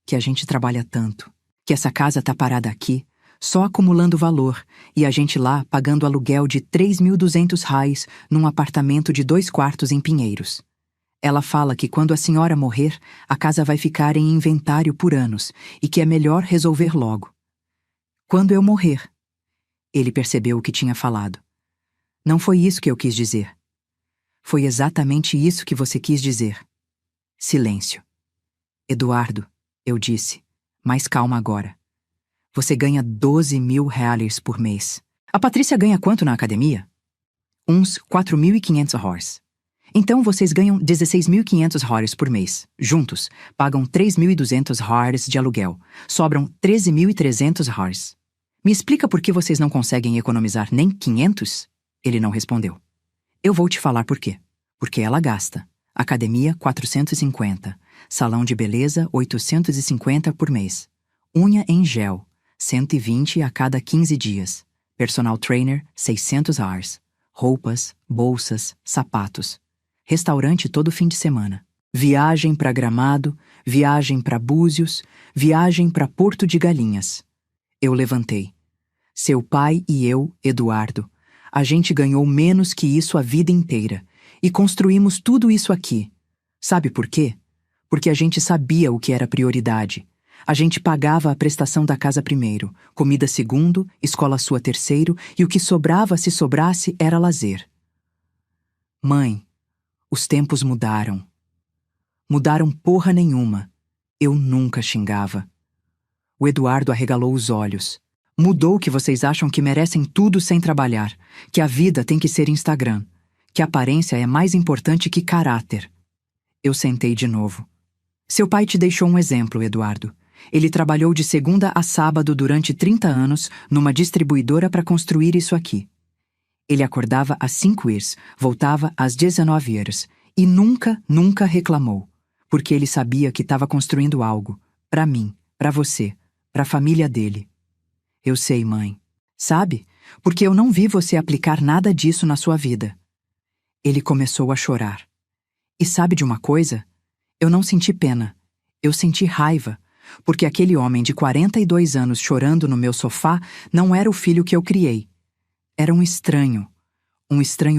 que a gente trabalha tanto, que essa casa tá parada aqui, só acumulando valor, e a gente lá pagando aluguel de R$ 3.200 num apartamento de 2 quartos em Pinheiros. Ela fala que quando a senhora morrer, a casa vai ficar em inventário por anos e que é melhor resolver logo. Quando eu morrer. Ele percebeu o que tinha falado. Não foi isso que eu quis dizer. Foi exatamente isso que você quis dizer. Silêncio. Eduardo, eu disse, mais calma agora. Você ganha R$ 12.000 por mês. A Patrícia ganha quanto na academia? Uns $4.500. Então vocês ganham $16.500 por mês. Juntos, pagam $3.200 de aluguel. Sobram $13.300. Me explica por que vocês não conseguem economizar nem 500? Ele não respondeu. Eu vou te falar por quê. Porque ela gasta. Academia, 450. Salão de beleza, 850 por mês. Unha em gel, 120 a cada 15 dias. Personal trainer, $600. Roupas, bolsas, sapatos. Restaurante todo fim de semana. Viagem para Gramado, viagem para Búzios, viagem para Porto de Galinhas. Eu levantei. Seu pai e eu, Eduardo, a gente ganhou menos que isso a vida inteira e construímos tudo isso aqui. Sabe por quê? Porque a gente sabia o que era prioridade. A gente pagava a prestação da casa primeiro, comida segundo, escola sua terceiro e o que sobrava, se sobrasse, era lazer. Mãe, os tempos mudaram. Mudaram porra nenhuma. Eu nunca xingava. O Eduardo arregalou os olhos. Mudou que vocês acham que merecem tudo sem trabalhar, que a vida tem que ser Instagram, que aparência é mais importante que caráter. Eu sentei de novo. Seu pai te deixou um exemplo, Eduardo. Ele trabalhou de segunda a sábado durante 30 anos numa distribuidora para construir isso aqui. Ele acordava às 5h, voltava às 19h e nunca reclamou, porque ele sabia que estava construindo algo, para mim, para você, para a família dele. Eu sei, mãe. Sabe? Porque eu não vi você aplicar nada disso na sua vida. Ele começou a chorar. E sabe de uma coisa? Eu não senti pena. Eu senti raiva, porque aquele homem de 42 anos chorando no meu sofá não era o filho que eu criei. Era um estranho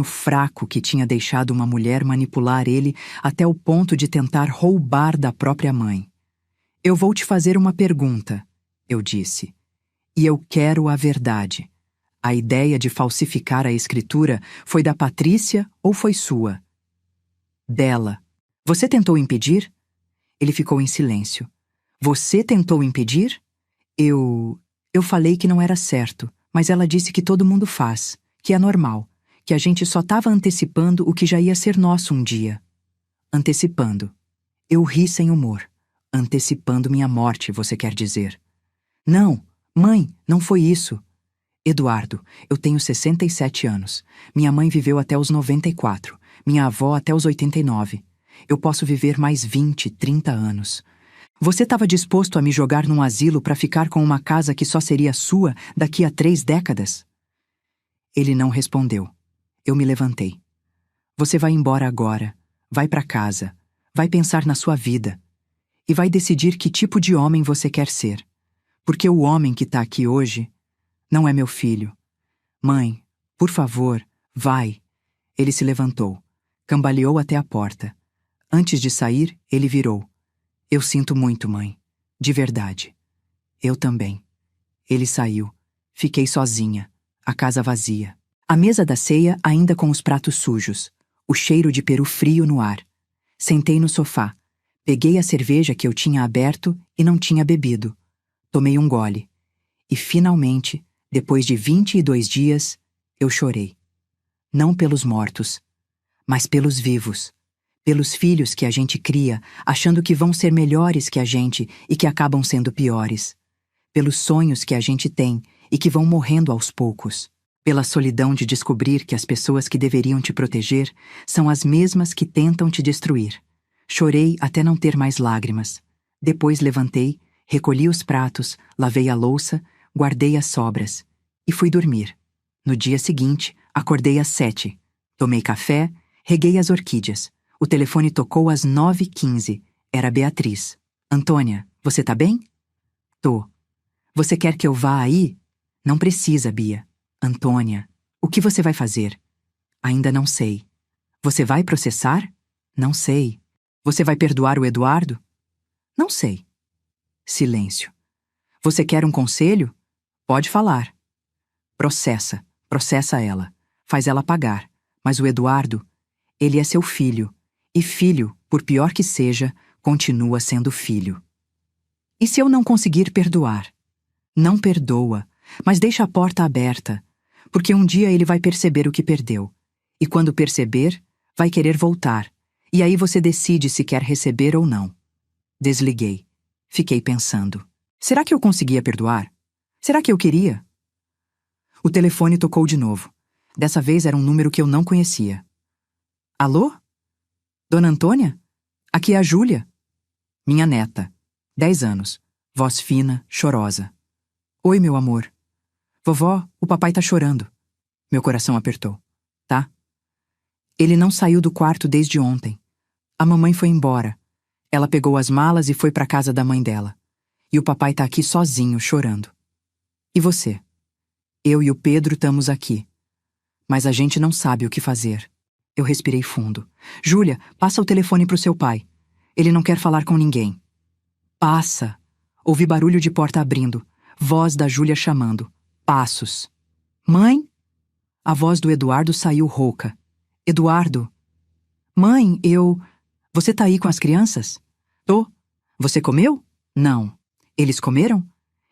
fraco que tinha deixado uma mulher manipular ele até o ponto de tentar roubar da própria mãe. Eu vou te fazer uma pergunta, eu disse. E eu quero a verdade. A ideia de falsificar a escritura foi da Patrícia ou foi sua? Dela. Você tentou impedir? Ele ficou em silêncio. Você tentou impedir? Eu falei que não era certo, mas ela disse que todo mundo faz, que é normal, que a gente só estava antecipando o que já ia ser nosso um dia. Antecipando. Eu ri sem humor. Antecipando minha morte, você quer dizer. Não, mãe, não foi isso. Eduardo, eu tenho 67 anos. Minha mãe viveu até os 94, minha avó até os 89. Eu posso viver mais 20, 30 anos. Você estava disposto a me jogar num asilo para ficar com uma casa que só seria sua daqui a 3 décadas? Ele não respondeu. Eu me levantei. Você vai embora agora, vai para casa, vai pensar na sua vida e vai decidir que tipo de homem você quer ser. Porque o homem que está aqui hoje não é meu filho. Mãe, por favor, vai. Ele se levantou, cambaleou até a porta. Antes de sair, ele virou. Eu sinto muito, mãe. De verdade. Eu também. Ele saiu. Fiquei sozinha. A casa vazia. A mesa da ceia ainda com os pratos sujos. O cheiro de peru frio no ar. Sentei no sofá. Peguei a cerveja que eu tinha aberto e não tinha bebido. Tomei um gole. E, finalmente, depois de 22 dias, eu chorei. Não pelos mortos, mas pelos vivos. Pelos filhos que a gente cria, achando que vão ser melhores que a gente e que acabam sendo piores. Pelos sonhos que a gente tem e que vão morrendo aos poucos. Pela solidão de descobrir que as pessoas que deveriam te proteger são as mesmas que tentam te destruir. Chorei até não ter mais lágrimas. Depois levantei, recolhi os pratos, lavei a louça, guardei as sobras e fui dormir. No dia seguinte, acordei às 7. Tomei café, reguei as orquídeas. O telefone tocou às 9h15. Era Beatriz. Antônia, você tá bem? Tô. Você quer que eu vá aí? Não precisa, Bia. Antônia, o que você vai fazer? Ainda não sei. Você vai processar? Não sei. Você vai perdoar o Eduardo? Não sei. Silêncio. Você quer um conselho? Pode falar. Processa. Processa ela. Faz ela pagar. Mas o Eduardo, ele é seu filho. E filho, por pior que seja, continua sendo filho. E se eu não conseguir perdoar? Não perdoa, mas deixa a porta aberta, porque um dia ele vai perceber o que perdeu. E quando perceber, vai querer voltar. E aí você decide se quer receber ou não. Desliguei. Fiquei pensando. Será que eu conseguia perdoar? Será que eu queria? O telefone tocou de novo. Dessa vez era um número que eu não conhecia. Alô? Dona Antônia? Aqui é a Júlia. Minha neta. 10 anos. Voz fina, chorosa. Oi, meu amor. Vovó, o papai tá chorando. Meu coração apertou. Tá? Ele não saiu do quarto desde ontem. A mamãe foi embora. Ela pegou as malas e foi pra casa da mãe dela. E o papai tá aqui sozinho, chorando. E você? Eu e o Pedro estamos aqui. Mas a gente não sabe o que fazer. Eu respirei fundo. Júlia, passa o telefone pro seu pai. Ele não quer falar com ninguém. Passa. Ouvi barulho de porta abrindo. Voz da Júlia chamando. Passos. Mãe? A voz do Eduardo saiu rouca. Eduardo? Mãe, eu... Você tá aí com as crianças? Tô. Você comeu? Não. Eles comeram?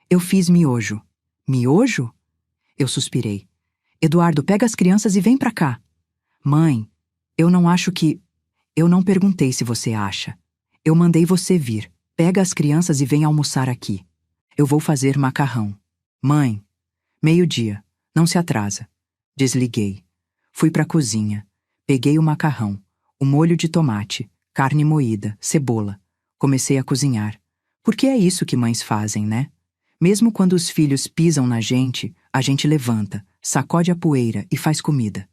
Eu fiz miojo. Miojo? Eu suspirei. Eduardo, pega as crianças e vem pra cá. Mãe, eu não acho que... Eu não perguntei se você acha. Eu mandei você vir. Pega as crianças e vem almoçar aqui. Eu vou fazer macarrão. Mãe, 12:00. Não se atrasa. Desliguei. Fui pra cozinha. Peguei o macarrão, o molho de tomate, carne moída, cebola. Comecei a cozinhar. Porque é isso que mães fazem, né? Mesmo quando os filhos pisam na gente, a gente levanta, sacode a poeira e faz comida.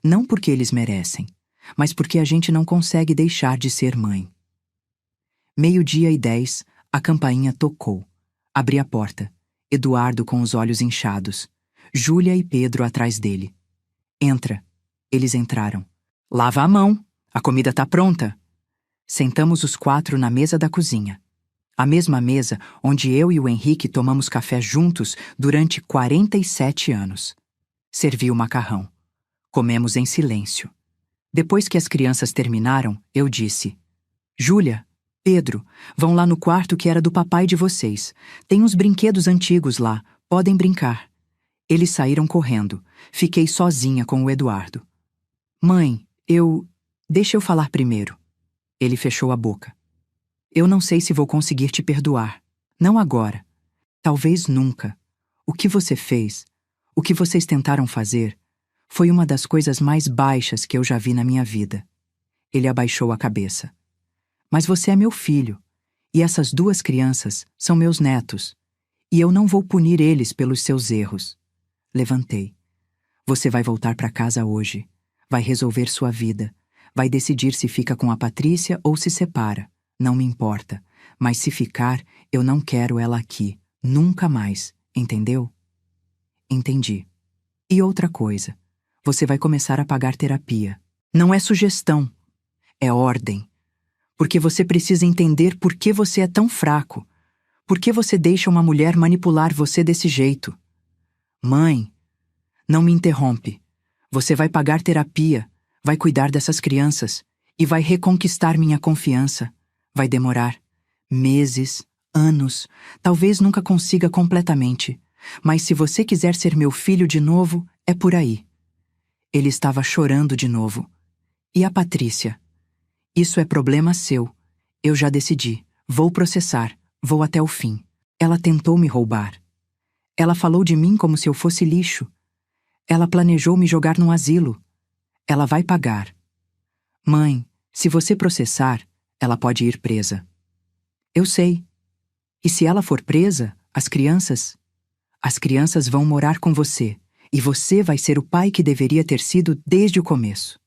Não porque eles merecem, mas porque a gente não consegue deixar de ser mãe. 12:10, a campainha tocou. Abri a porta. Eduardo com os olhos inchados. Júlia e Pedro atrás dele. Entra. Eles entraram. Lava a mão. A comida tá pronta. Sentamos os 4 na mesa da cozinha. A mesma mesa onde eu e o Henrique tomamos café juntos durante 47 anos. Servi o macarrão. Comemos em silêncio. Depois que as crianças terminaram, eu disse: Júlia, Pedro, vão lá no quarto que era do papai de vocês. Tem uns brinquedos antigos lá, podem brincar. Eles saíram correndo. Fiquei sozinha com o Eduardo. Mãe, Deixa eu falar primeiro. Ele fechou a boca. Eu não sei se vou conseguir te perdoar. Não agora. Talvez nunca. O que você fez, o que vocês tentaram fazer, foi uma das coisas mais baixas que eu já vi na minha vida. Ele abaixou a cabeça. Mas você é meu filho, e essas 2 crianças são meus netos, e eu não vou punir eles pelos seus erros. Levantei. Você vai voltar para casa hoje, vai resolver sua vida, vai decidir se fica com a Patrícia ou se separa. Não me importa, mas se ficar, eu não quero ela aqui, nunca mais, entendeu? Entendi. E outra coisa, você vai começar a pagar terapia. Não é sugestão, é ordem. Porque você precisa entender por que você é tão fraco. Por que você deixa uma mulher manipular você desse jeito? Mãe, não me interrompe. Você vai pagar terapia, vai cuidar dessas crianças e vai reconquistar minha confiança. Vai demorar meses, anos, talvez nunca consiga completamente. Mas se você quiser ser meu filho de novo, é por aí. Ele estava chorando de novo. E a Patrícia? Isso é problema seu. Eu já decidi. Vou processar. Vou até o fim. Ela tentou me roubar. Ela falou de mim como se eu fosse lixo. Ela planejou me jogar num asilo. Ela vai pagar. Mãe, se você processar, ela pode ir presa. Eu sei. E se ela for presa, as crianças vão morar com você. E você vai ser o pai que deveria ter sido desde o começo.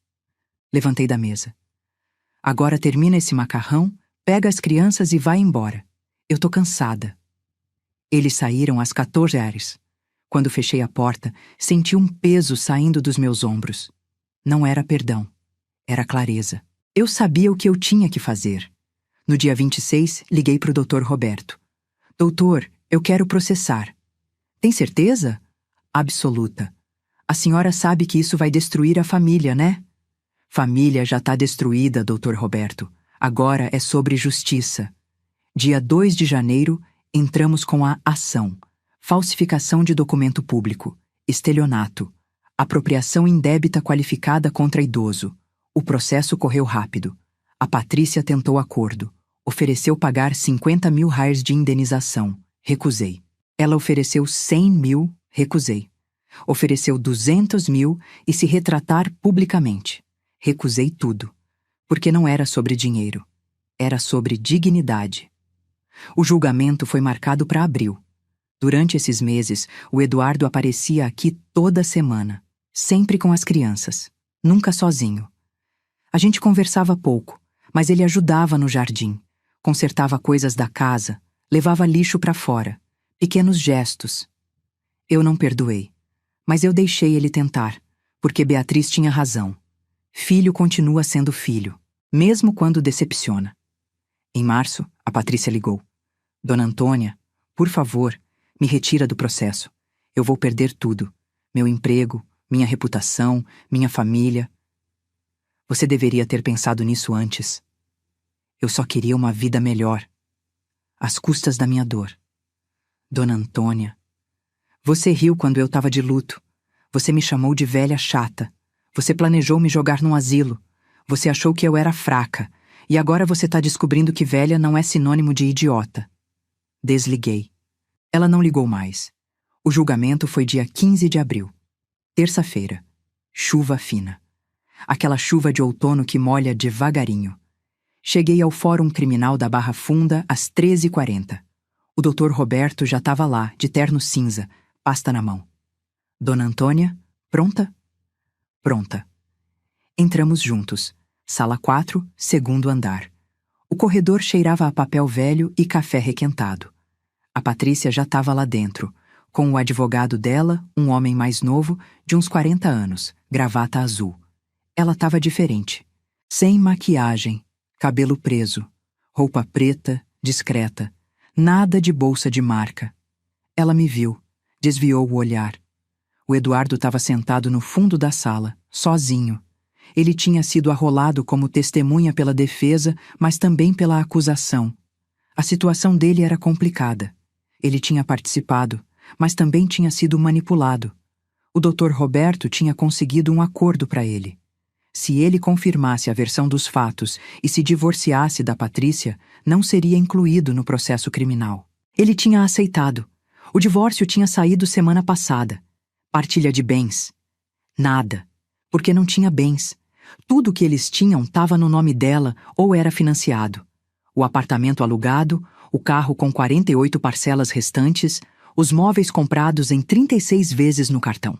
Levantei da mesa. Agora termina esse macarrão, pega as crianças e vai embora. Eu tô cansada. Eles saíram às 14 horas. Quando fechei a porta, senti um peso saindo dos meus ombros. Não era perdão, era clareza. Eu sabia o que eu tinha que fazer. No dia 26, liguei para o Dr. Roberto. Doutor, eu quero processar. Tem certeza? Absoluta. A senhora sabe que isso vai destruir a família, né? Família já está destruída, Dr. Roberto. Agora é sobre justiça. Dia 2 de janeiro, entramos com a ação. Falsificação de documento público. Estelionato. Apropriação indébita qualificada contra idoso. O processo correu rápido. A Patrícia tentou acordo. Ofereceu pagar 50 mil reais de indenização. Recusei. Ela ofereceu 100 mil. Recusei. Ofereceu 200 mil e se retratar publicamente. Recusei tudo. Porque não era sobre dinheiro. Era sobre dignidade. O julgamento foi marcado para abril. Durante esses meses, o Eduardo aparecia aqui toda semana. Sempre com as crianças. Nunca sozinho. A gente conversava pouco, mas ele ajudava no jardim. Consertava coisas da casa. Levava lixo para fora. Pequenos gestos. Eu não perdoei. Mas eu deixei ele tentar, porque Beatriz tinha razão. Filho continua sendo filho, mesmo quando decepciona. Em março, a Patrícia ligou. Dona Antônia, por favor, me retira do processo. Eu vou perder tudo. Meu emprego, minha reputação, minha família. Você deveria ter pensado nisso antes. Eu só queria uma vida melhor. Às custas da minha dor. Dona Antônia, você riu quando eu estava de luto. Você me chamou de velha chata. Você planejou me jogar num asilo. Você achou que eu era fraca. E agora você está descobrindo que velha não é sinônimo de idiota. Desliguei. Ela não ligou mais. O julgamento foi dia 15 de abril. Terça-feira. Chuva fina. Aquela chuva de outono que molha devagarinho. Cheguei ao Fórum Criminal da Barra Funda às 13h40. O Dr. Roberto já estava lá, de terno cinza, pasta na mão. Dona Antônia, pronta? Pronta. Entramos juntos. Sala 4, segundo andar. O corredor cheirava a papel velho e café requentado. A Patrícia já estava lá dentro, com o advogado dela, um homem mais novo, de uns 40 anos, gravata azul. Ela estava diferente. Sem maquiagem, cabelo preso, roupa preta, discreta, nada de bolsa de marca. Ela me viu, desviou o olhar. O Eduardo estava sentado no fundo da sala, sozinho. Ele tinha sido arrolado como testemunha pela defesa, mas também pela acusação. A situação dele era complicada. Ele tinha participado, mas também tinha sido manipulado. O Dr. Roberto tinha conseguido um acordo para ele. Se ele confirmasse a versão dos fatos e se divorciasse da Patrícia, não seria incluído no processo criminal. Ele tinha aceitado. O divórcio tinha saído semana passada. Partilha de bens. Nada. Porque não tinha bens. Tudo que eles tinham estava no nome dela ou era financiado. O apartamento alugado, o carro com 48 parcelas restantes, os móveis comprados em 36 vezes no cartão.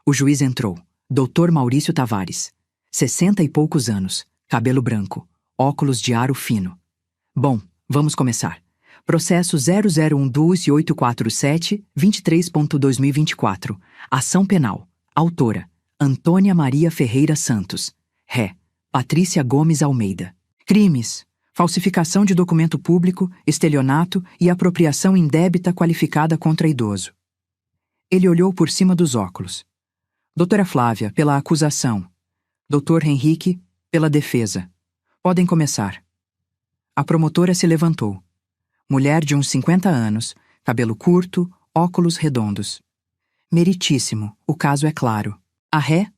O juiz entrou. Dr. Maurício Tavares. 60 e poucos anos. Cabelo branco. Óculos de aro fino. Bom, vamos começar. Processo 0012847-23.2024. Ação penal. Autora: Antônia Maria Ferreira Santos. Ré: Patrícia Gomes Almeida. Crimes: falsificação de documento público, estelionato e apropriação indébita qualificada contra idoso. Ele olhou por cima dos óculos. Doutora Flávia, pela acusação. Doutor Henrique, pela defesa. Podem começar. A promotora se levantou. Mulher de uns 50 anos, cabelo curto, óculos redondos. Meritíssimo, o caso é claro. A ré,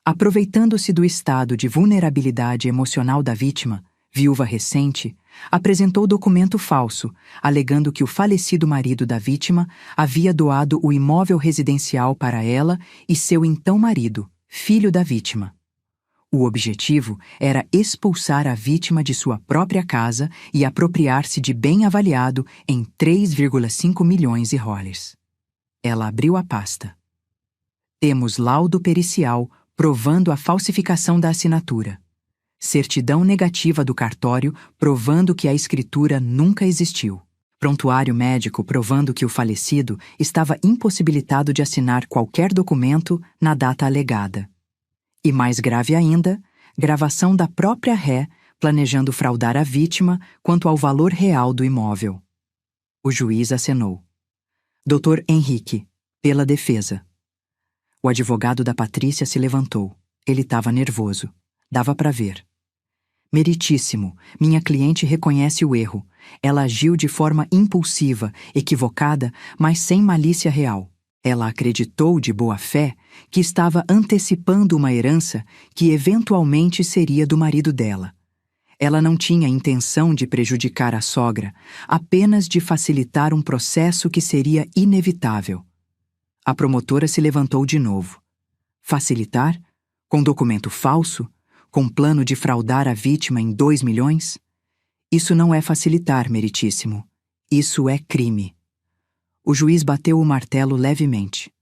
aproveitando-se do estado de vulnerabilidade emocional da vítima, viúva recente, apresentou documento falso, alegando que o falecido marido da vítima havia doado o imóvel residencial para ela e seu então marido, filho da vítima. O objetivo era expulsar a vítima de sua própria casa e apropriar-se de bem avaliado em 3,5 milhões de rollers. Ela abriu a pasta. Temos laudo pericial provando a falsificação da assinatura. Certidão negativa do cartório provando que a escritura nunca existiu. Prontuário médico provando que o falecido estava impossibilitado de assinar qualquer documento na data alegada. E mais grave ainda, gravação da própria ré planejando fraudar a vítima quanto ao valor real do imóvel. O juiz acenou. Dr. Henrique, pela defesa. O advogado da Patrícia se levantou. Ele estava nervoso. Dava para ver. Meritíssimo, minha cliente reconhece o erro. Ela agiu de forma impulsiva, equivocada, mas sem malícia real. Ela acreditou de boa fé que estava antecipando uma herança que eventualmente seria do marido dela. Ela não tinha intenção de prejudicar a sogra, apenas de facilitar um processo que seria inevitável. A promotora se levantou de novo. Facilitar? Com documento falso? Com plano de fraudar a vítima em 2 milhões? Isso não é facilitar, meritíssimo. Isso é crime. O juiz bateu o martelo levemente.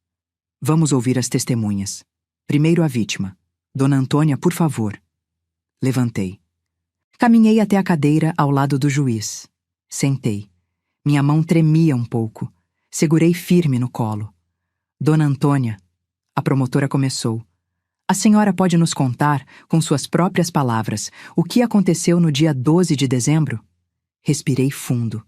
Vamos ouvir as testemunhas. Primeiro a vítima. Dona Antônia, por favor. Levantei. Caminhei até a cadeira ao lado do juiz. Sentei. Minha mão tremia um pouco. Segurei firme no colo. Dona Antônia, a promotora começou. A senhora pode nos contar, com suas próprias palavras, o que aconteceu no dia 12 de dezembro? Respirei fundo.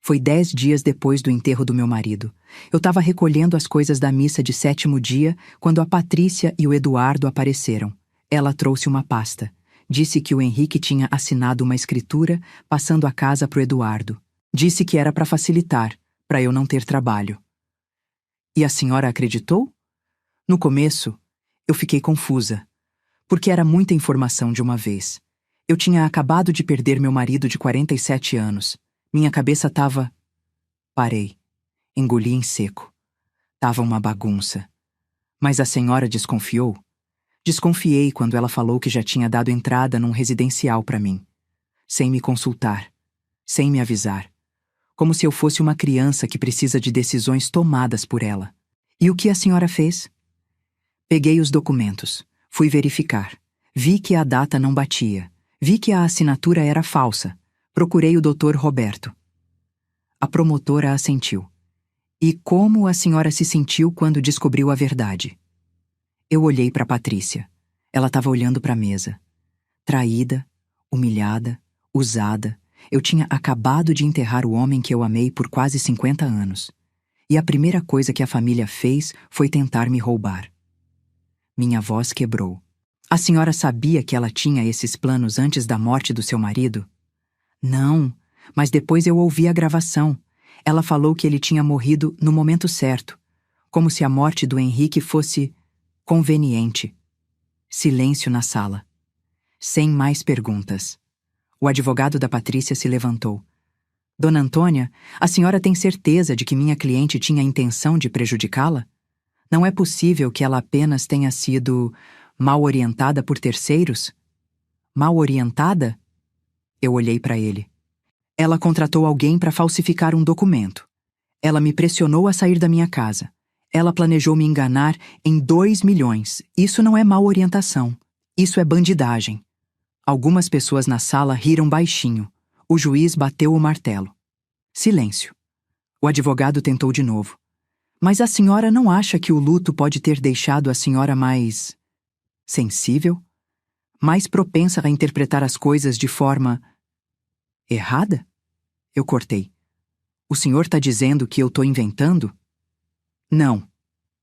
Foi 10 dias depois do enterro do meu marido. Eu estava recolhendo as coisas da missa de 7º dia quando a Patrícia e o Eduardo apareceram. Ela trouxe uma pasta. Disse que o Henrique tinha assinado uma escritura passando a casa para o Eduardo. Disse que era para facilitar, para eu não ter trabalho. E a senhora acreditou? No começo, eu fiquei confusa, porque era muita informação de uma vez. Eu tinha acabado de perder meu marido de 47 anos. Minha cabeça estava... Parei. Engoli em seco. Tava uma bagunça. Mas a senhora desconfiou? Desconfiei quando ela falou que já tinha dado entrada num residencial para mim. Sem me consultar. Sem me avisar. Como se eu fosse uma criança que precisa de decisões tomadas por ela. E o que a senhora fez? Peguei os documentos. Fui verificar. Vi que a data não batia. Vi que a assinatura era falsa. Procurei o Dr. Roberto. A promotora assentiu. E como a senhora se sentiu quando descobriu a verdade? Eu olhei para Patrícia. Ela estava olhando para a mesa. Traída, humilhada, usada. Eu tinha acabado de enterrar o homem que eu amei por quase 50 anos. E a primeira coisa que a família fez foi tentar me roubar. Minha voz quebrou. A senhora sabia que ela tinha esses planos antes da morte do seu marido? Não, mas depois eu ouvi a gravação. Ela falou que ele tinha morrido no momento certo, como se a morte do Henrique fosse conveniente. Silêncio na sala. Sem mais perguntas. O advogado da Patrícia se levantou. Dona Antônia, a senhora tem certeza de que minha cliente tinha a intenção de prejudicá-la? Não é possível que ela apenas tenha sido mal orientada por terceiros? Mal orientada? Eu olhei para ele. Ela contratou alguém para falsificar um documento. Ela me pressionou a sair da minha casa. Ela planejou me enganar em 2 milhões. Isso não é mal orientação. Isso é bandidagem. Algumas pessoas na sala riram baixinho. O juiz bateu o martelo. Silêncio. O advogado tentou de novo. Mas a senhora não acha que o luto pode ter deixado a senhora mais... sensível? Mais propensa a interpretar as coisas de forma... errada? Eu cortei. O senhor está dizendo que eu estou inventando? Não,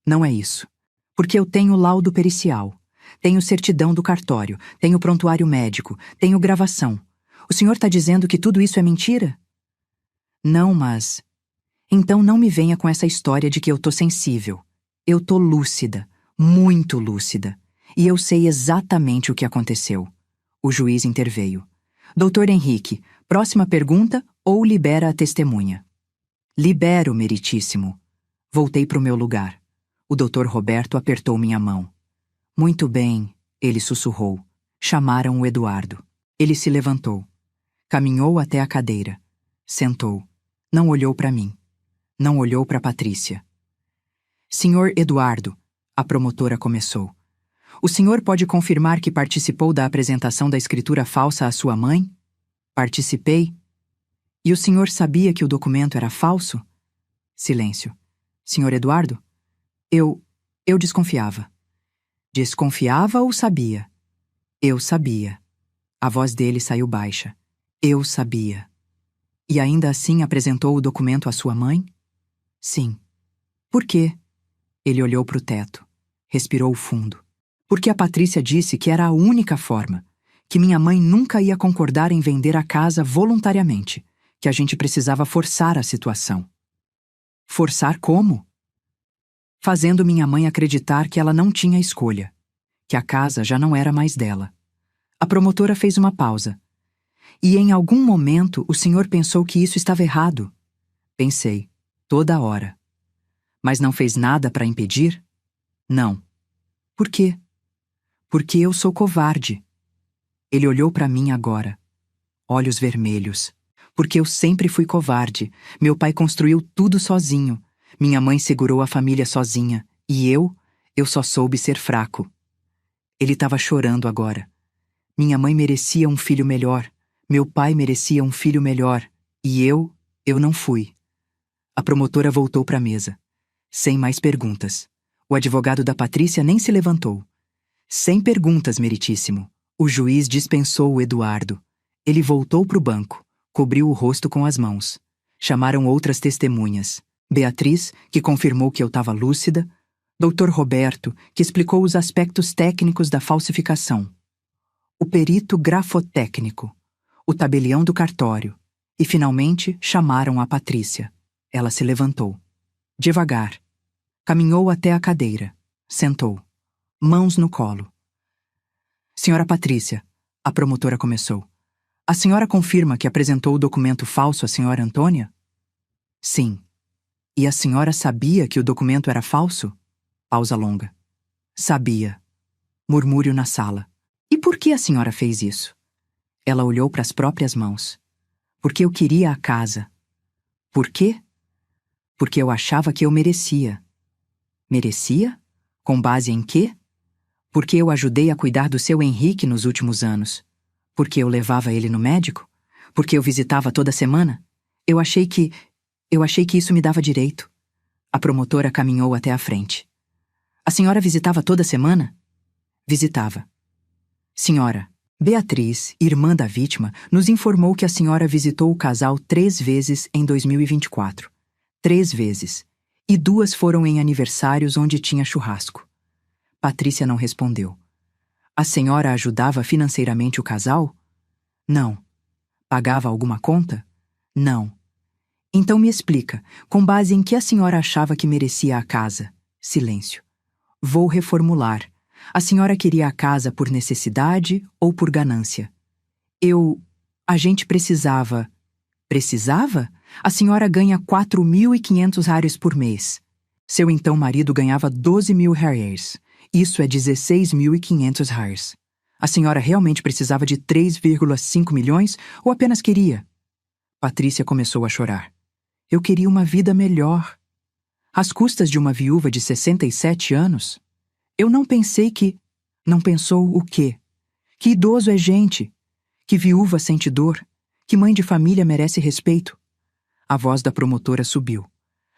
não é isso. Porque eu tenho laudo pericial, tenho certidão do cartório, tenho prontuário médico, tenho gravação. O senhor está dizendo que tudo isso é mentira? Não, mas... Então não me venha com essa história de que eu tô sensível. Eu tô lúcida, muito lúcida. E eu sei exatamente o que aconteceu. O juiz interveio. Doutor Henrique, próxima pergunta ou libera a testemunha? Libero, meritíssimo. Voltei para o meu lugar. O Dr. Roberto apertou minha mão. Muito bem, ele sussurrou. Chamaram o Eduardo. Ele se levantou. Caminhou até a cadeira. Sentou. Não olhou para mim. Não olhou para Patrícia. Senhor Eduardo, a promotora começou. O senhor pode confirmar que participou da apresentação da escritura falsa à sua mãe? Participei. E o senhor sabia que o documento era falso? Silêncio. Senhor Eduardo? Eu desconfiava. Desconfiava ou sabia? Eu sabia. A voz dele saiu baixa. Eu sabia. E ainda assim apresentou o documento à sua mãe? Sim. Por quê? Ele olhou para o teto. Respirou fundo. Porque a Patrícia disse que era a única forma, que minha mãe nunca ia concordar em vender a casa voluntariamente, que a gente precisava forçar a situação. Forçar como? Fazendo minha mãe acreditar que ela não tinha escolha, que a casa já não era mais dela. A promotora fez uma pausa. E em algum momento o senhor pensou que isso estava errado. Pensei, toda hora. Mas não fez nada para impedir? Não. Por quê? Porque eu sou covarde. Ele olhou para mim agora. Olhos vermelhos. Porque eu sempre fui covarde. Meu pai construiu tudo sozinho. Minha mãe segurou a família sozinha. E eu só soube ser fraco. Ele estava chorando agora. Minha mãe merecia um filho melhor. Meu pai merecia um filho melhor. E eu não fui. A promotora voltou para a mesa. Sem mais perguntas. O advogado da Patrícia nem se levantou. Sem perguntas, meritíssimo. O juiz dispensou o Eduardo. Ele voltou para o banco. Cobriu o rosto com as mãos. Chamaram outras testemunhas. Beatriz, que confirmou que eu estava lúcida. Dr. Roberto, que explicou os aspectos técnicos da falsificação. O perito grafotécnico. O tabelião do cartório. E, finalmente, chamaram a Patrícia. Ela se levantou. Devagar. Caminhou até a cadeira. Sentou. Mãos no colo. Senhora Patrícia, a promotora começou. A senhora confirma que apresentou o documento falso à senhora Antônia? Sim. E a senhora sabia que o documento era falso? Pausa longa. Sabia. Murmúrio na sala. E por que a senhora fez isso? Ela olhou para as próprias mãos. Porque eu queria a casa. Por quê? Porque eu achava que eu merecia. Merecia? Com base em quê? Porque eu ajudei a cuidar do seu Henrique nos últimos anos. Porque eu levava ele no médico? Porque eu visitava toda semana? Eu achei que isso me dava direito. A promotora caminhou até a frente. A senhora visitava toda semana? Visitava. Senhora, Beatriz, irmã da vítima, nos informou que a senhora visitou o casal 3 vezes em 2024. 3 vezes. E 2 foram em aniversários onde tinha churrasco. Patrícia não respondeu. A senhora ajudava financeiramente o casal? Não. Pagava alguma conta? Não. Então me explica, com base em que a senhora achava que merecia a casa? Silêncio. Vou reformular. A senhora queria a casa por necessidade ou por ganância? A gente precisava. Precisava? A senhora ganha 4.500 reais por mês. Seu então marido ganhava 12.000 reais. Isso é 16.500 reais. A senhora realmente precisava de 3,5 milhões ou apenas queria? Patrícia começou a chorar. Eu queria uma vida melhor. Às custas de uma viúva de 67 anos? Eu não pensei que... Não pensou o quê? Que idoso é gente. Que viúva sente dor. Que mãe de família merece respeito. A voz da promotora subiu.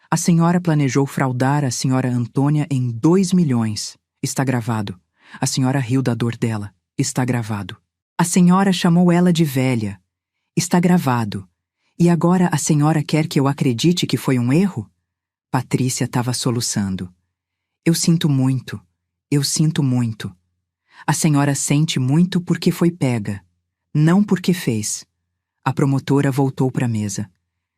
A senhora planejou fraudar a senhora Antônia em 2 milhões. Está gravado. A senhora riu da dor dela. Está gravado. A senhora chamou ela de velha. Está gravado. E agora a senhora quer que eu acredite que foi um erro? Patrícia estava soluçando. Eu sinto muito. Eu sinto muito. A senhora sente muito porque foi pega. Não porque fez. A promotora voltou para a mesa.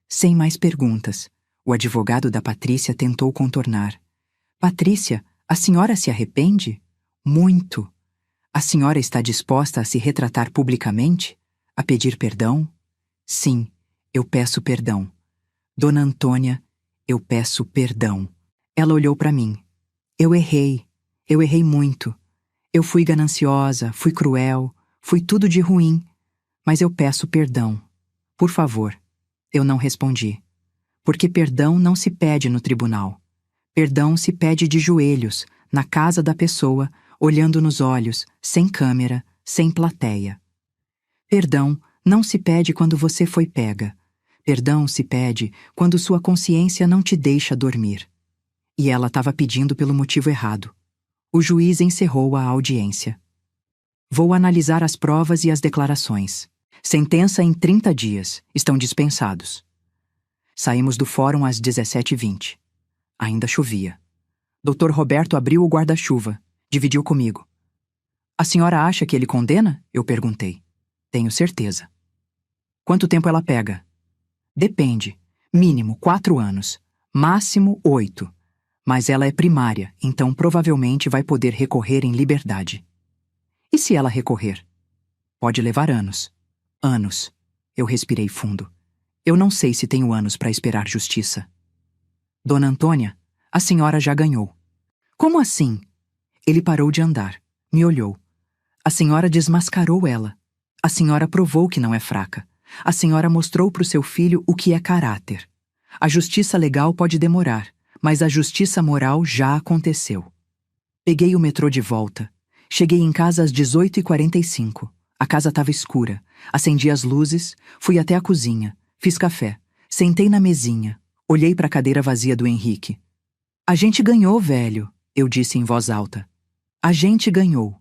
Sem mais perguntas. O advogado da Patrícia tentou contornar. Patrícia, a senhora se arrepende? Muito. A senhora está disposta a se retratar publicamente? A pedir perdão? Sim, eu peço perdão. Dona Antônia, eu peço perdão. Ela olhou para mim. Eu errei muito. Eu fui gananciosa, fui cruel, fui tudo de ruim. Mas eu peço perdão. Por favor. Eu não respondi. Porque perdão não se pede no tribunal. Perdão se pede de joelhos, na casa da pessoa, olhando nos olhos, sem câmera, sem plateia. Perdão não se pede quando você foi pega. Perdão se pede quando sua consciência não te deixa dormir. E ela estava pedindo pelo motivo errado. O juiz encerrou a audiência. Vou analisar as provas e as declarações. Sentença em 30 dias. Estão dispensados. Saímos do fórum às 17h20. Ainda chovia. Dr. Roberto abriu o guarda-chuva. Dividiu comigo. A senhora acha que ele condena? Eu perguntei. Tenho certeza. Quanto tempo ela pega? Depende. Mínimo 4 anos. Máximo 8. Mas ela é primária, então provavelmente vai poder recorrer em liberdade. E se ela recorrer? Pode levar anos. Anos. Eu respirei fundo. Eu não sei se tenho anos para esperar justiça. Dona Antônia, a senhora já ganhou. Como assim? Ele parou de andar. Me olhou. A senhora desmascarou ela. A senhora provou que não é fraca. A senhora mostrou para o seu filho o que é caráter. A justiça legal pode demorar, mas a justiça moral já aconteceu. Peguei o metrô de volta. Cheguei em casa às 18h45. A casa estava escura. Acendi as luzes, fui até a cozinha, fiz café, sentei na mesinha, olhei para a cadeira vazia do Henrique. A gente ganhou, velho, eu disse em voz alta. A gente ganhou.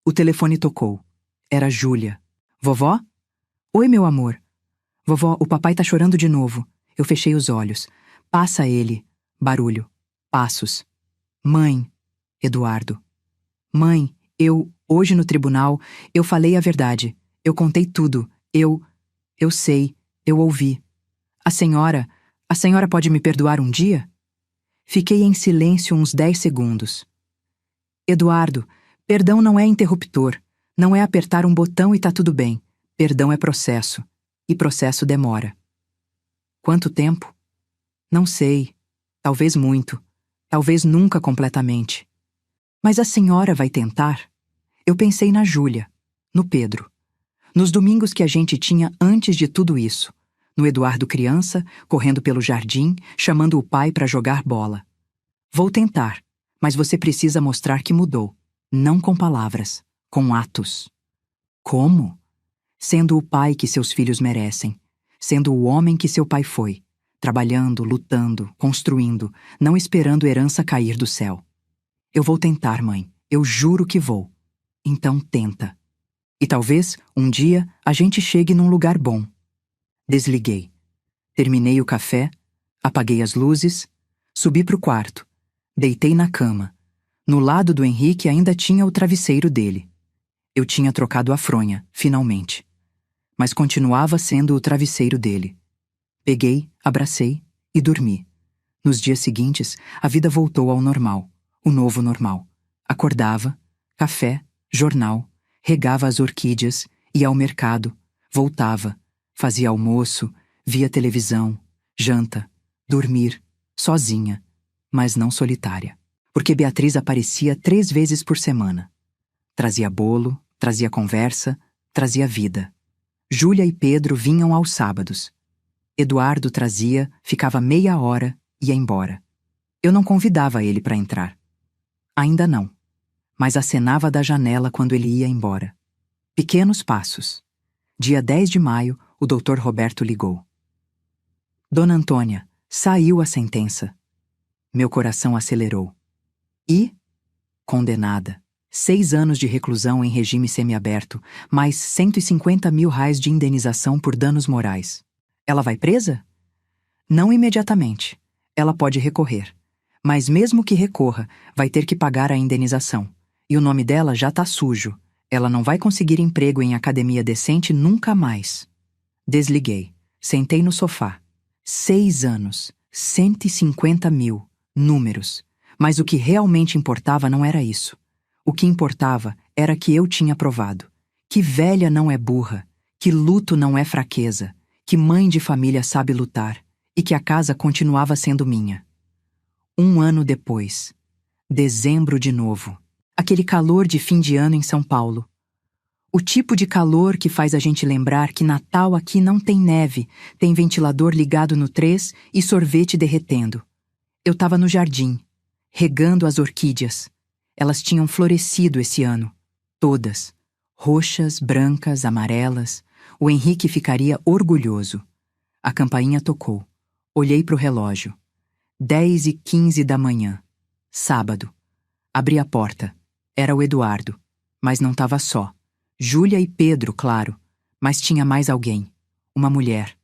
O telefone tocou. Era Júlia. Vovó? Oi, meu amor. Vovó, o papai tá chorando de novo. Eu fechei os olhos. Passa ele. Barulho. Passos. Mãe. Eduardo. Mãe, hoje no tribunal, eu falei a verdade. Eu contei tudo. Eu sei. Eu ouvi. A senhora pode me perdoar um dia? Fiquei em silêncio uns 10 segundos. Eduardo, perdão não é interruptor. Não é apertar um botão e tá tudo bem. Perdão é processo. E processo demora. Quanto tempo? Não sei. Talvez muito. Talvez nunca completamente. Mas a senhora vai tentar? Eu pensei na Júlia, no Pedro, nos domingos que a gente tinha antes de tudo isso, no Eduardo criança, correndo pelo jardim, chamando o pai para jogar bola. Vou tentar, mas você precisa mostrar que mudou, não com palavras, com atos. Como? Sendo o pai que seus filhos merecem, sendo o homem que seu pai foi, trabalhando, lutando, construindo, não esperando herança cair do céu. Eu vou tentar, mãe. Eu juro que vou. Então tenta. E talvez, um dia, a gente chegue num lugar bom. Desliguei. Terminei o café, apaguei as luzes, subi pro quarto, deitei na cama. No lado do Henrique ainda tinha o travesseiro dele. Eu tinha trocado a fronha, finalmente. Mas continuava sendo o travesseiro dele. Peguei, abracei e dormi. Nos dias seguintes, a vida voltou ao normal. O novo normal. Acordava, café, jornal, regava as orquídeas, ia ao mercado, voltava, fazia almoço, via televisão, janta, dormir, sozinha, mas não solitária. Porque Beatriz aparecia 3 vezes por semana. Trazia bolo, trazia conversa, trazia vida. Júlia e Pedro vinham aos sábados. Eduardo trazia, ficava meia hora, ia embora. Eu não convidava ele para entrar. Ainda não, mas acenava da janela quando ele ia embora. Pequenos passos. Dia 10 de maio, o Dr. Roberto ligou. Dona Antônia, saiu a sentença. Meu coração acelerou. E? Condenada. 6 anos de reclusão em regime semiaberto, mais R$ 150 mil de indenização por danos morais. Ela vai presa? Não imediatamente. Ela pode recorrer. Mas mesmo que recorra, vai ter que pagar a indenização. E o nome dela já tá sujo. Ela não vai conseguir emprego em academia decente nunca mais. Desliguei. Sentei no sofá. 6 anos. 150 mil. Números. Mas o que realmente importava não era isso. O que importava era que eu tinha provado. Que velha não é burra. Que luto não é fraqueza. Que mãe de família sabe lutar. E que a casa continuava sendo minha. 1 ano depois. Dezembro de novo. Aquele calor de fim de ano em São Paulo. O tipo de calor que faz a gente lembrar que Natal aqui não tem neve, tem ventilador ligado no 3 e sorvete derretendo. Eu estava no jardim, regando as orquídeas. Elas tinham florescido esse ano. Todas. Roxas, brancas, amarelas. O Henrique ficaria orgulhoso. A campainha tocou. Olhei para o relógio. 10h15 da manhã. Sábado. Abri a porta. Era o Eduardo. Mas não estava só. Júlia e Pedro, claro. Mas tinha mais alguém. Uma mulher.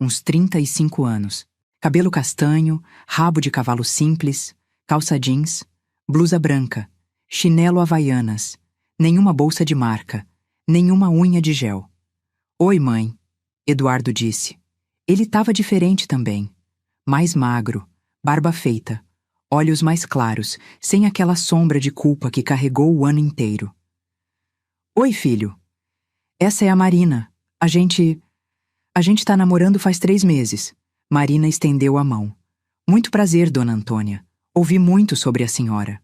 Uns 35 anos. Cabelo castanho, rabo de cavalo simples, calça jeans, blusa branca, chinelo havaianas, nenhuma bolsa de marca, nenhuma unha de gel. Oi, mãe, Eduardo disse. Ele estava diferente também. Mais magro, barba feita, olhos mais claros, sem aquela sombra de culpa que carregou o ano inteiro. Oi, filho. Essa é a Marina. A gente tá namorando faz 3 meses. Marina estendeu a mão. Muito prazer, dona Antônia. Ouvi muito sobre a senhora.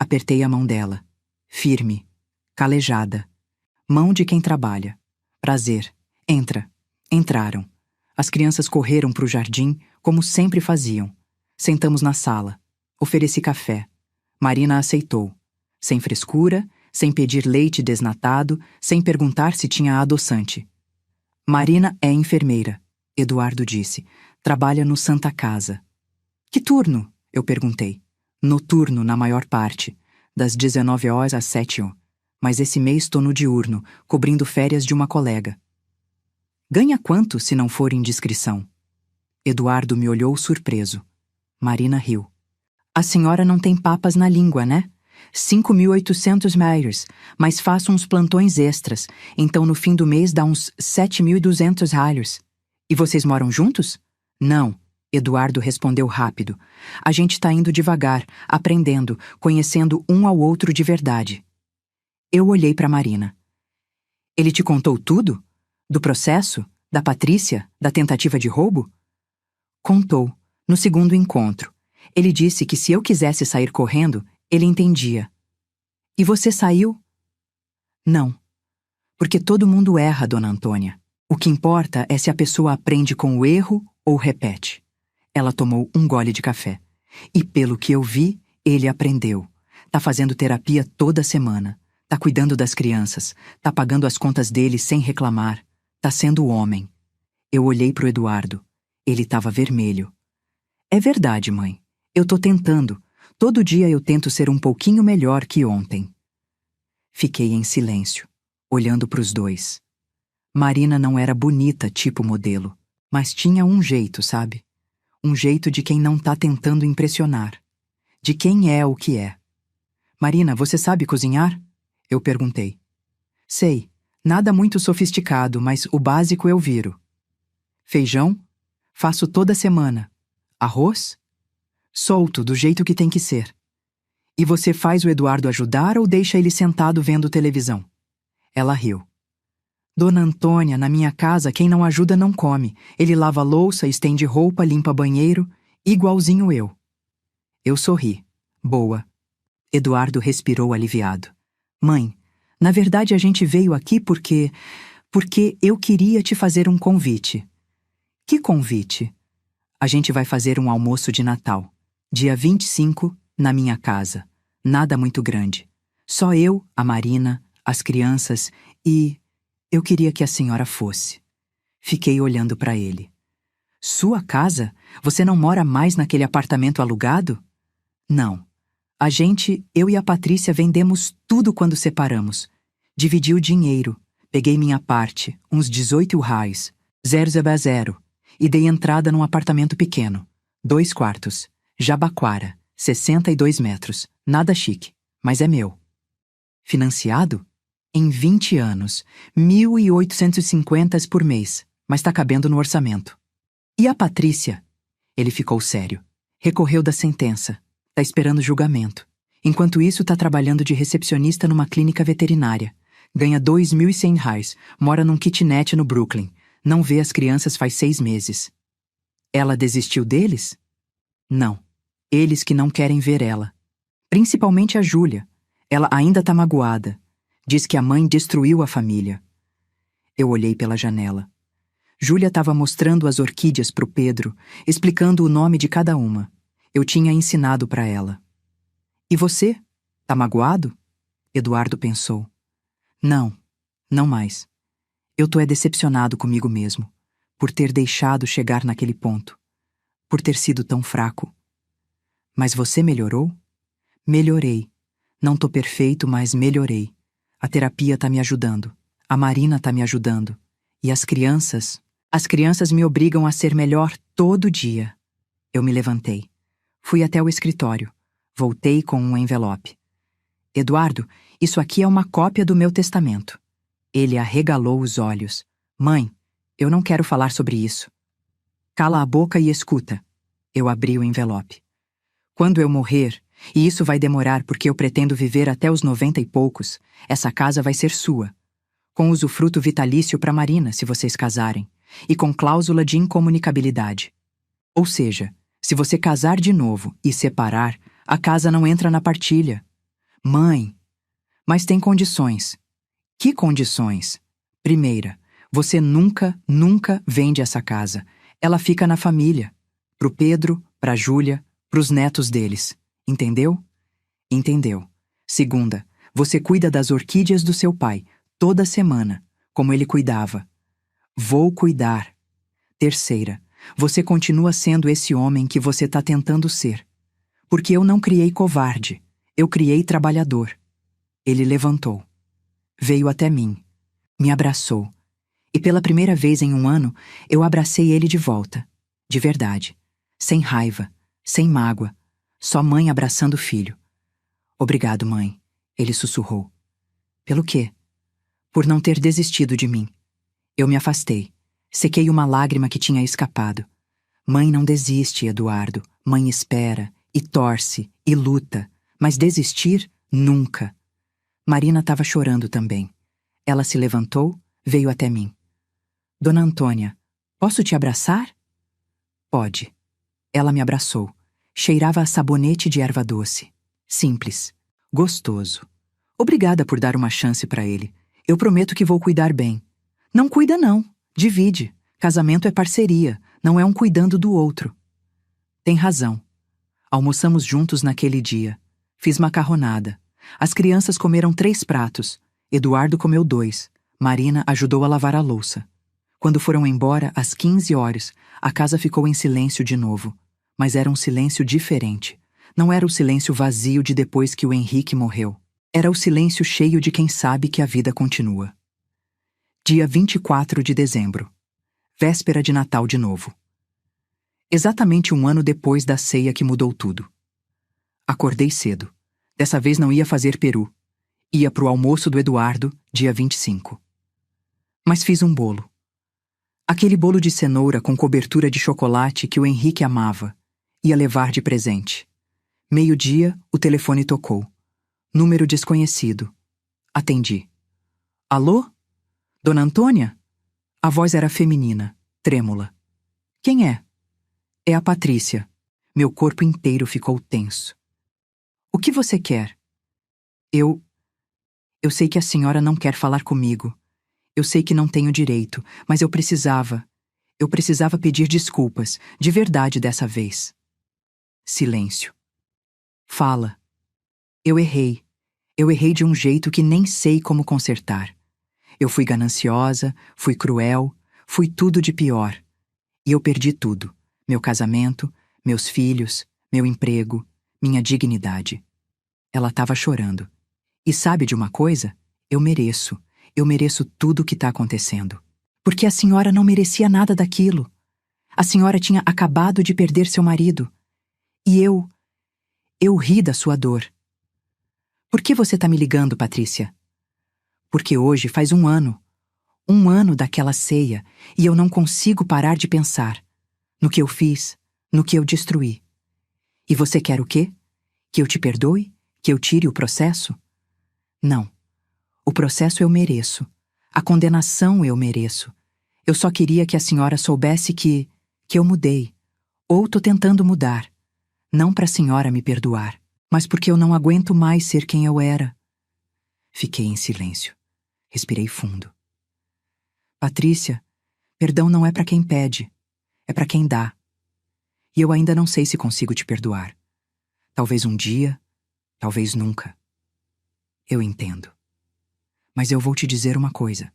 Apertei a mão dela. Firme. Calejada. Mão de quem trabalha. Prazer. Entra. Entraram. As crianças correram para o jardim, como sempre faziam. Sentamos na sala. Ofereci café. Marina aceitou. Sem frescura, sem pedir leite desnatado, sem perguntar se tinha adoçante. Marina é enfermeira, Eduardo disse. Trabalha no Santa Casa. Que turno? Eu perguntei. Noturno, na maior parte. Das 19 horas às 7h. Mas esse mês estou no diurno, cobrindo férias de uma colega. Ganha quanto, se não for indiscrição? Eduardo me olhou surpreso. Marina riu. A senhora não tem papas na língua, né? 5.800 meiros, mas faço uns plantões extras, então no fim do mês dá uns 7.200 ralhos. E vocês moram juntos? Não, Eduardo respondeu rápido. A gente tá indo devagar, aprendendo, conhecendo um ao outro de verdade. Eu olhei para Marina. Ele te contou tudo? Do processo? Da Patrícia? Da tentativa de roubo? Contou, no segundo encontro. Ele disse que se eu quisesse sair correndo, ele entendia. E você saiu? Não. Porque todo mundo erra, dona Antônia. O que importa é se a pessoa aprende com o erro ou repete. Ela tomou um gole de café. E pelo que eu vi, ele aprendeu. Tá fazendo terapia toda semana. Tá cuidando das crianças. Tá pagando as contas dele sem reclamar. Tá sendo homem. Eu olhei pro Eduardo. Ele tava vermelho. É verdade, mãe. Eu tô tentando. Todo dia eu tento ser um pouquinho melhor que ontem. Fiquei em silêncio, olhando pros dois. Marina não era bonita, tipo modelo, mas tinha um jeito, sabe? Um jeito de quem não tá tentando impressionar. De quem é o que é. Marina, você sabe cozinhar? Eu perguntei. Sei. Nada muito sofisticado, mas o básico eu viro. Feijão? Faço toda semana. Arroz? Solto, do jeito que tem que ser. E você faz o Eduardo ajudar ou deixa ele sentado vendo televisão? Ela riu. Dona Antônia, na minha casa, quem não ajuda não come. Ele lava louça, estende roupa, limpa banheiro, igualzinho eu. Eu sorri. Boa. Eduardo respirou aliviado. Mãe, na verdade a gente veio aqui porque eu queria te fazer um convite. Que convite? A gente vai fazer um almoço de Natal. Dia 25, na minha casa. Nada muito grande. Só eu, a Marina, as crianças e... eu queria que a senhora fosse. Fiquei olhando para ele. Sua casa? Você não mora mais naquele apartamento alugado? Não. Eu e a Patrícia vendemos tudo quando separamos. Dividi o dinheiro. Peguei minha parte, uns 18 reais. 000. E dei entrada num apartamento pequeno. 2 quartos. Jabaquara. 62 metros. Nada chique, mas é meu. Financiado? Em 20 anos. 1.850 por mês, mas tá cabendo no orçamento. E a Patrícia? Ele ficou sério. Recorreu da sentença. Tá esperando julgamento. Enquanto isso, tá trabalhando de recepcionista numa clínica veterinária. Ganha 2.100 reais. Mora num kitnet no Brooklyn. Não vê as crianças faz 6 meses. Ela desistiu deles? Não. Eles que não querem ver ela. Principalmente a Júlia. Ela ainda tá magoada. Diz que a mãe destruiu a família. Eu olhei pela janela. Júlia estava mostrando as orquídeas pro Pedro, explicando o nome de cada uma. Eu tinha ensinado para ela. E você? Tá magoado? Eduardo pensou. Não, não mais. Eu tô decepcionado comigo mesmo. por ter deixado chegar naquele ponto, por ter sido tão fraco. Mas você melhorou? Melhorei. Não tô perfeito, mas melhorei. A terapia tá me ajudando. A Marina tá me ajudando. E as crianças me obrigam a ser melhor todo dia. Eu me levantei. Fui até o escritório. Voltei com um envelope. Eduardo, isso aqui é uma cópia do meu testamento. Ele arregalou os olhos. Mãe, eu não quero falar sobre isso. Cala a boca e escuta. Eu abri o envelope. Quando eu morrer, e isso vai demorar porque eu pretendo viver até os 90 e poucos, essa casa vai ser sua. Com usufruto vitalício para Marina, se vocês casarem, e com cláusula de incomunicabilidade. Ou seja, se você casar de novo e separar, a casa não entra na partilha. Mãe, mas tem condições. Que condições? Primeira, você nunca vende essa casa. Ela fica na família. Pro Pedro, pra Júlia, pros netos deles. Entendeu? Entendeu. Segunda, você cuida das orquídeas do seu pai, toda semana, como ele cuidava. Vou cuidar. Terceira, você continua sendo esse homem que você tá tentando ser. Porque eu não criei covarde, eu criei trabalhador. Ele levantou. Veio até mim. Me abraçou. E pela primeira vez em um ano, eu abracei ele de volta. De verdade. Sem raiva, sem mágoa. Só mãe abraçando o filho. Obrigado, mãe, ele sussurrou. Pelo quê? Por não ter desistido de mim. Eu me afastei. Sequei uma lágrima que tinha escapado. Mãe não desiste, Eduardo. Mãe espera, e torce, e luta. Mas desistir, nunca. Marina estava chorando também. Ela se levantou, veio até mim. Dona Antônia, posso te abraçar? Pode. Ela me abraçou. Cheirava a sabonete de erva doce. Simples. Gostoso. Obrigada por dar uma chance para ele. Eu prometo que vou cuidar bem. Não cuida não. Divide. Casamento é parceria, não é um cuidando do outro. Tem razão. Almoçamos juntos naquele dia. Fiz macarronada. As crianças comeram 3 pratos. Eduardo comeu 2. Marina ajudou a lavar a louça. Quando foram embora, às 15 horas, a casa ficou em silêncio de novo. Mas era um silêncio diferente. Não era o silêncio vazio de depois que o Henrique morreu. Era o silêncio cheio de quem sabe que a vida continua. Dia 24 de dezembro. Véspera de Natal de novo. Exatamente um ano depois da ceia que mudou tudo. Acordei cedo. Dessa vez não ia fazer peru. Ia pro almoço do Eduardo, dia 25. Mas fiz um bolo. Aquele bolo de cenoura com cobertura de chocolate que o Henrique amava. Ia levar de presente. 12:00, o telefone tocou. Número desconhecido. Atendi. Alô? Dona Antônia? A voz era feminina, trêmula. Quem é? É a Patrícia. Meu corpo inteiro ficou tenso. O que você quer? Eu sei que a senhora não quer falar comigo. Eu sei que não tenho direito, mas eu precisava pedir desculpas, de verdade dessa vez. Silêncio. Fala. Eu errei. Eu errei de um jeito que nem sei como consertar. Eu fui gananciosa, fui cruel, fui tudo de pior. E eu perdi tudo. Meu casamento, meus filhos, meu emprego, minha dignidade. Ela estava chorando. E sabe de uma coisa? Eu mereço tudo o que está acontecendo. Porque a senhora não merecia nada daquilo. A senhora tinha acabado de perder seu marido. E eu ri da sua dor. Por que você tá me ligando, Patrícia? Porque hoje faz um ano daquela ceia, e eu não consigo parar de pensar no que eu fiz, no que eu destruí. E você quer o quê? Que eu te perdoe? Que eu tire o processo? Não. O processo eu mereço. A condenação eu mereço. Eu só queria que a senhora soubesse que eu mudei. Ou tô tentando mudar. Não pra senhora me perdoar, mas porque eu não aguento mais ser quem eu era. Fiquei em silêncio. Respirei fundo. Patrícia, perdão não é pra quem pede. É pra quem dá. E eu ainda não sei se consigo te perdoar. Talvez um dia, talvez nunca. Eu entendo. Mas eu vou te dizer uma coisa.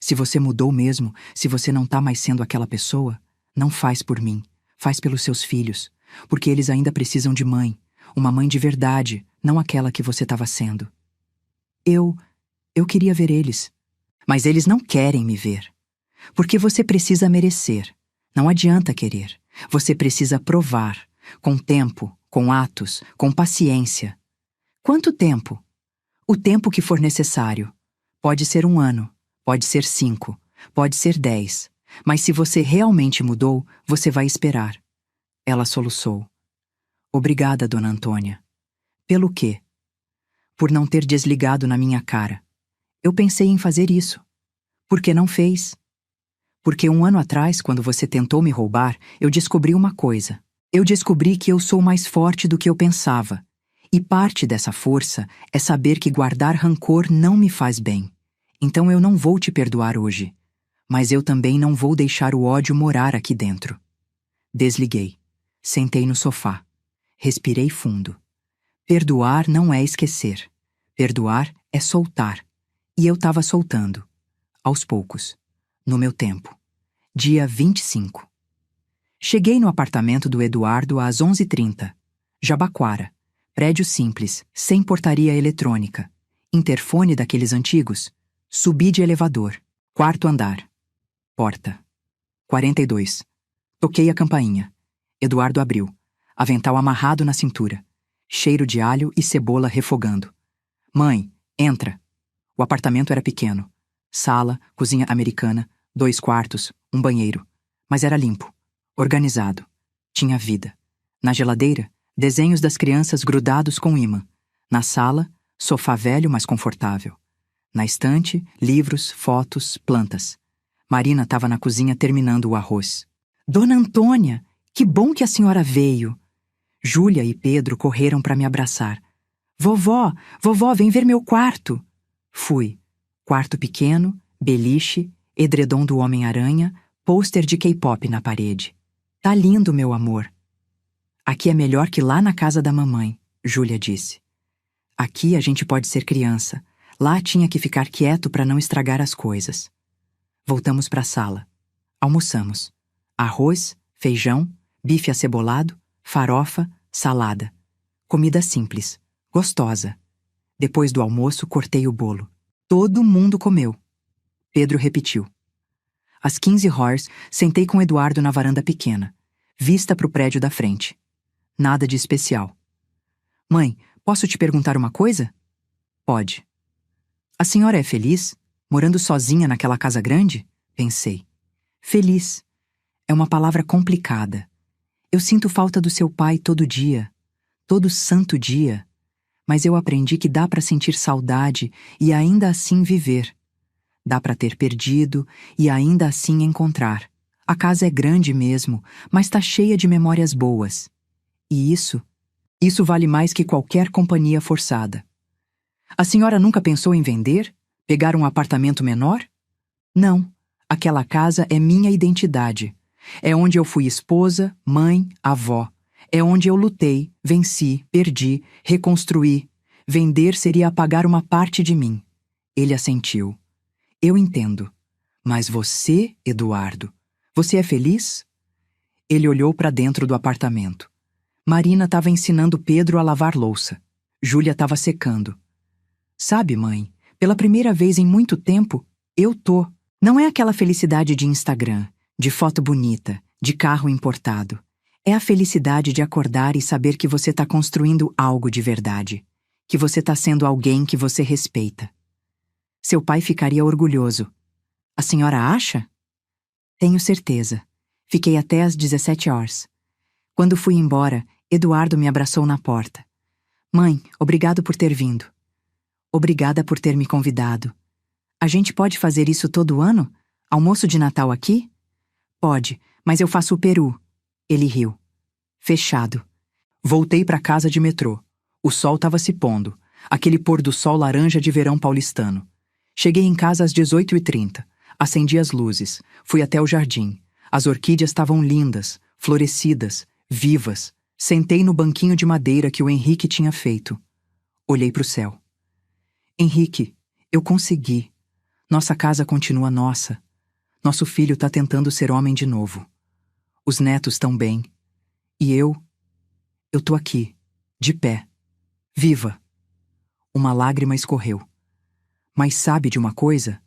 Se você mudou mesmo, se você não tá mais sendo aquela pessoa, não faz por mim, faz pelos seus filhos, porque eles ainda precisam de mãe, uma mãe de verdade, não aquela que você estava sendo. Eu queria ver eles, mas eles não querem me ver. Porque você precisa merecer, não adianta querer, você precisa provar, com tempo, com atos, com paciência. Quanto tempo? O tempo que for necessário. Pode ser 1 ano, pode ser 5, pode ser 10. Mas se você realmente mudou, você vai esperar. Ela soluçou. Obrigada, Dona Antônia. Pelo quê? Por não ter desligado na minha cara. Eu pensei em fazer isso. Por que não fez? Porque 1 ano atrás, quando você tentou me roubar, eu descobri uma coisa. Eu descobri que eu sou mais forte do que eu pensava. E parte dessa força é saber que guardar rancor não me faz bem. Então eu não vou te perdoar hoje. Mas eu também não vou deixar o ódio morar aqui dentro. Desliguei. Sentei no sofá. Respirei fundo. Perdoar não é esquecer. Perdoar é soltar. E eu estava soltando. Aos poucos. No meu tempo. Dia 25. Cheguei no apartamento do Eduardo às 11h30. Jabaquara. Prédio simples, sem portaria eletrônica. Interfone daqueles antigos. Subi de elevador. 4º andar. Porta. 42. Toquei a campainha. Eduardo abriu. Avental amarrado na cintura. Cheiro de alho e cebola refogando. Mãe, entra. O apartamento era pequeno. Sala, cozinha americana, 2 quartos, um banheiro. Mas era limpo. Organizado. Tinha vida. Na geladeira, desenhos das crianças grudados com ímã. Na sala, sofá velho, mas confortável. Na estante, livros, fotos, plantas. Marina estava na cozinha terminando o arroz. Dona Antônia, que bom que a senhora veio. Júlia e Pedro correram para me abraçar. Vovó, vem ver meu quarto. Fui. Quarto pequeno, beliche, edredom do Homem-Aranha, pôster de K-pop na parede. Tá lindo, meu amor. Aqui é melhor que lá na casa da mamãe, Júlia disse. Aqui a gente pode ser criança. Lá tinha que ficar quieto para não estragar as coisas. Voltamos para a sala. Almoçamos. Arroz, feijão, bife acebolado, farofa, salada. Comida simples, gostosa. Depois do almoço, cortei o bolo. Todo mundo comeu. Pedro repetiu. Às 15h, sentei com Eduardo na varanda pequena, vista para o prédio da frente. Nada de especial. Mãe, posso te perguntar uma coisa? Pode. A senhora é feliz, morando sozinha naquela casa grande? Pensei. Feliz. É uma palavra complicada. Eu sinto falta do seu pai todo dia, todo santo dia, mas eu aprendi que dá para sentir saudade e ainda assim viver. Dá para ter perdido e ainda assim encontrar. A casa é grande mesmo, mas tá cheia de memórias boas. E isso vale mais que qualquer companhia forçada. A senhora nunca pensou em vender? Pegar um apartamento menor? Não. Aquela casa é minha identidade. É onde eu fui esposa, mãe, avó. É onde eu lutei, venci, perdi, reconstruí. Vender seria apagar uma parte de mim. Ele assentiu. Eu entendo. Mas você, Eduardo, você é feliz? Ele olhou para dentro do apartamento. Marina estava ensinando Pedro a lavar louça. Júlia estava secando. Sabe, mãe, pela primeira vez em muito tempo, eu tô. Não é aquela felicidade de Instagram, de foto bonita, de carro importado. É a felicidade de acordar e saber que você está construindo algo de verdade. Que você está sendo alguém que você respeita. Seu pai ficaria orgulhoso. A senhora acha? Tenho certeza. Fiquei até às 17h. Quando fui embora, Eduardo me abraçou na porta. Mãe, obrigado por ter vindo. Obrigada por ter me convidado. A gente pode fazer isso todo ano? Almoço de Natal aqui? Pode, mas eu faço o peru. Ele riu. Fechado. Voltei para casa de metrô. O sol estava se pondo. Aquele pôr do sol laranja de verão paulistano. Cheguei em casa às 18h30. Acendi as luzes. Fui até o jardim. As orquídeas estavam lindas, florescidas, vivas. Sentei no banquinho de madeira que o Henrique tinha feito. Olhei para o céu. Henrique, eu consegui. Nossa casa continua nossa. Nosso filho tá tentando ser homem de novo. Os netos tão bem. E eu tô aqui, de pé, viva. Uma lágrima escorreu. Mas sabe de uma coisa?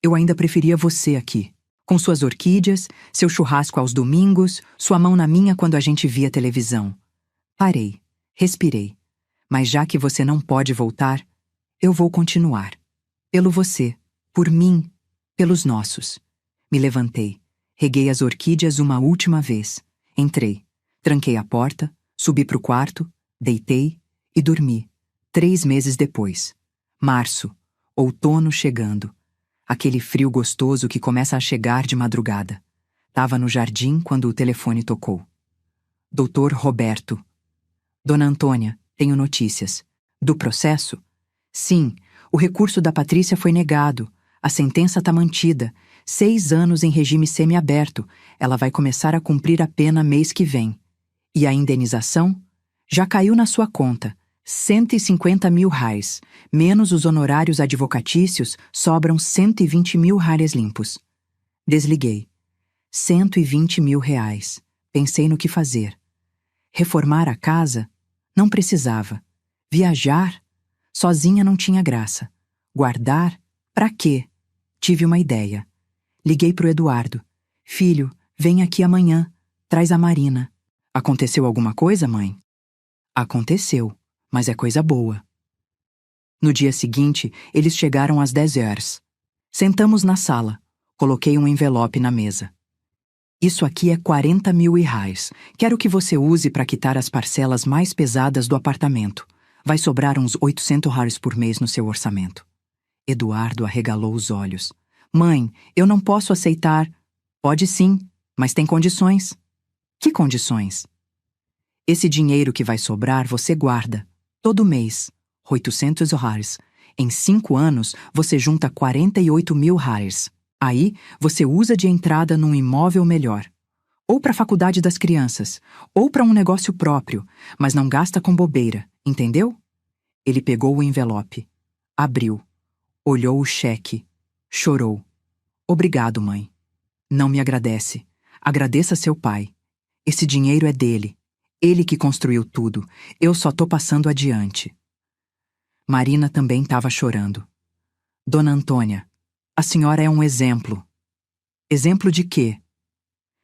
Eu ainda preferia você aqui, com suas orquídeas, seu churrasco aos domingos, sua mão na minha quando a gente via televisão. Parei, respirei. Mas já que você não pode voltar, eu vou continuar. Pelo você, por mim, pelos nossos. Me levantei, reguei as orquídeas uma última vez. Entrei, tranquei a porta, subi pro quarto, deitei e dormi. 3 meses depois. Março, outono chegando. Aquele frio gostoso que começa a chegar de madrugada. Tava no jardim quando o telefone tocou. Doutor Roberto. Dona Antônia, tenho notícias. Do processo? Sim, o recurso da Patrícia foi negado. A sentença tá mantida. 6 anos em regime semiaberto. Ela vai começar a cumprir a pena mês que vem. E a indenização? Já caiu na sua conta. R$ 150 mil, menos os honorários advocatícios, sobram R$ 120 mil limpos. Desliguei. R$ 120 mil. Pensei no que fazer. Reformar a casa? Não precisava. Viajar? Sozinha não tinha graça. Guardar? Pra quê? Tive uma ideia. Liguei pro Eduardo. Filho, vem aqui amanhã. Traz a Marina. Aconteceu alguma coisa, mãe? Aconteceu, mas é coisa boa. No dia seguinte, eles chegaram às 10 horas. Sentamos na sala. Coloquei um envelope na mesa. Isso aqui é R$ 40 mil. Quero que você use para quitar as parcelas mais pesadas do apartamento. Vai sobrar uns R$ 800 por mês no seu orçamento. Eduardo arregalou os olhos. Mãe, eu não posso aceitar. Pode sim, mas tem condições. Que condições? Esse dinheiro que vai sobrar você guarda. Todo mês. R$ 800. Em 5 anos, você junta R$ 48 mil. Aí, você usa de entrada num imóvel melhor. Ou para a faculdade das crianças, ou para um negócio próprio, mas não gasta com bobeira, entendeu? Ele pegou o envelope. Abriu. Olhou o cheque. Chorou. Obrigado, mãe. Não me agradece. Agradeça seu pai. Esse dinheiro é dele. Ele que construiu tudo. Eu só tô passando adiante. Marina também estava chorando. Dona Antônia, a senhora é um exemplo. Exemplo de quê?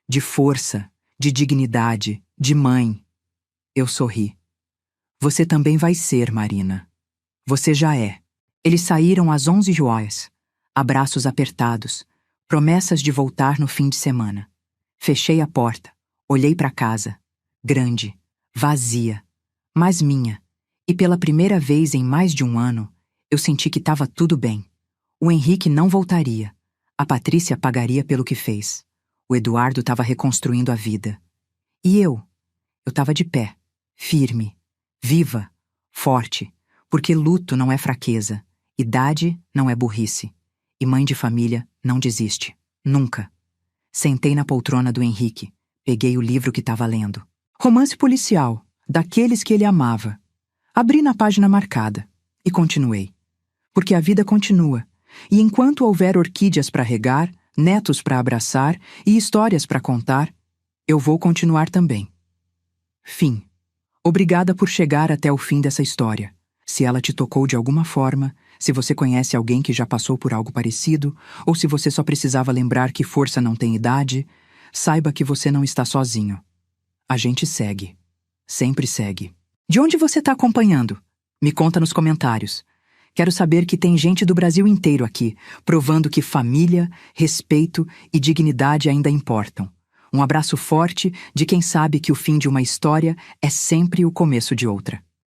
De força, de dignidade, de mãe. Eu sorri. Você também vai ser, Marina. Você já é. Eles saíram às 11 horas. Abraços apertados. Promessas de voltar no fim de semana. Fechei a porta. Olhei para casa. Grande. Vazia. Mas minha. E pela primeira vez em mais de um ano, eu senti que estava tudo bem. O Henrique não voltaria. A Patrícia pagaria pelo que fez. O Eduardo estava reconstruindo a vida. E eu? Eu estava de pé. Firme. Viva. Forte. Porque luto não é fraqueza. Idade não é burrice. E mãe de família não desiste. Nunca. Sentei na poltrona do Henrique. Peguei o livro que estava lendo. Romance policial, daqueles que ele amava. Abri na página marcada. E continuei. Porque a vida continua. E enquanto houver orquídeas para regar, netos para abraçar e histórias para contar, eu vou continuar também. Fim. Obrigada por chegar até o fim dessa história. Se ela te tocou de alguma forma, se você conhece alguém que já passou por algo parecido, ou se você só precisava lembrar que força não tem idade, saiba que você não está sozinho. A gente segue. Sempre segue. De onde você está acompanhando? Me conta nos comentários. Quero saber que tem gente do Brasil inteiro aqui, provando que família, respeito e dignidade ainda importam. Um abraço forte de quem sabe que o fim de uma história é sempre o começo de outra.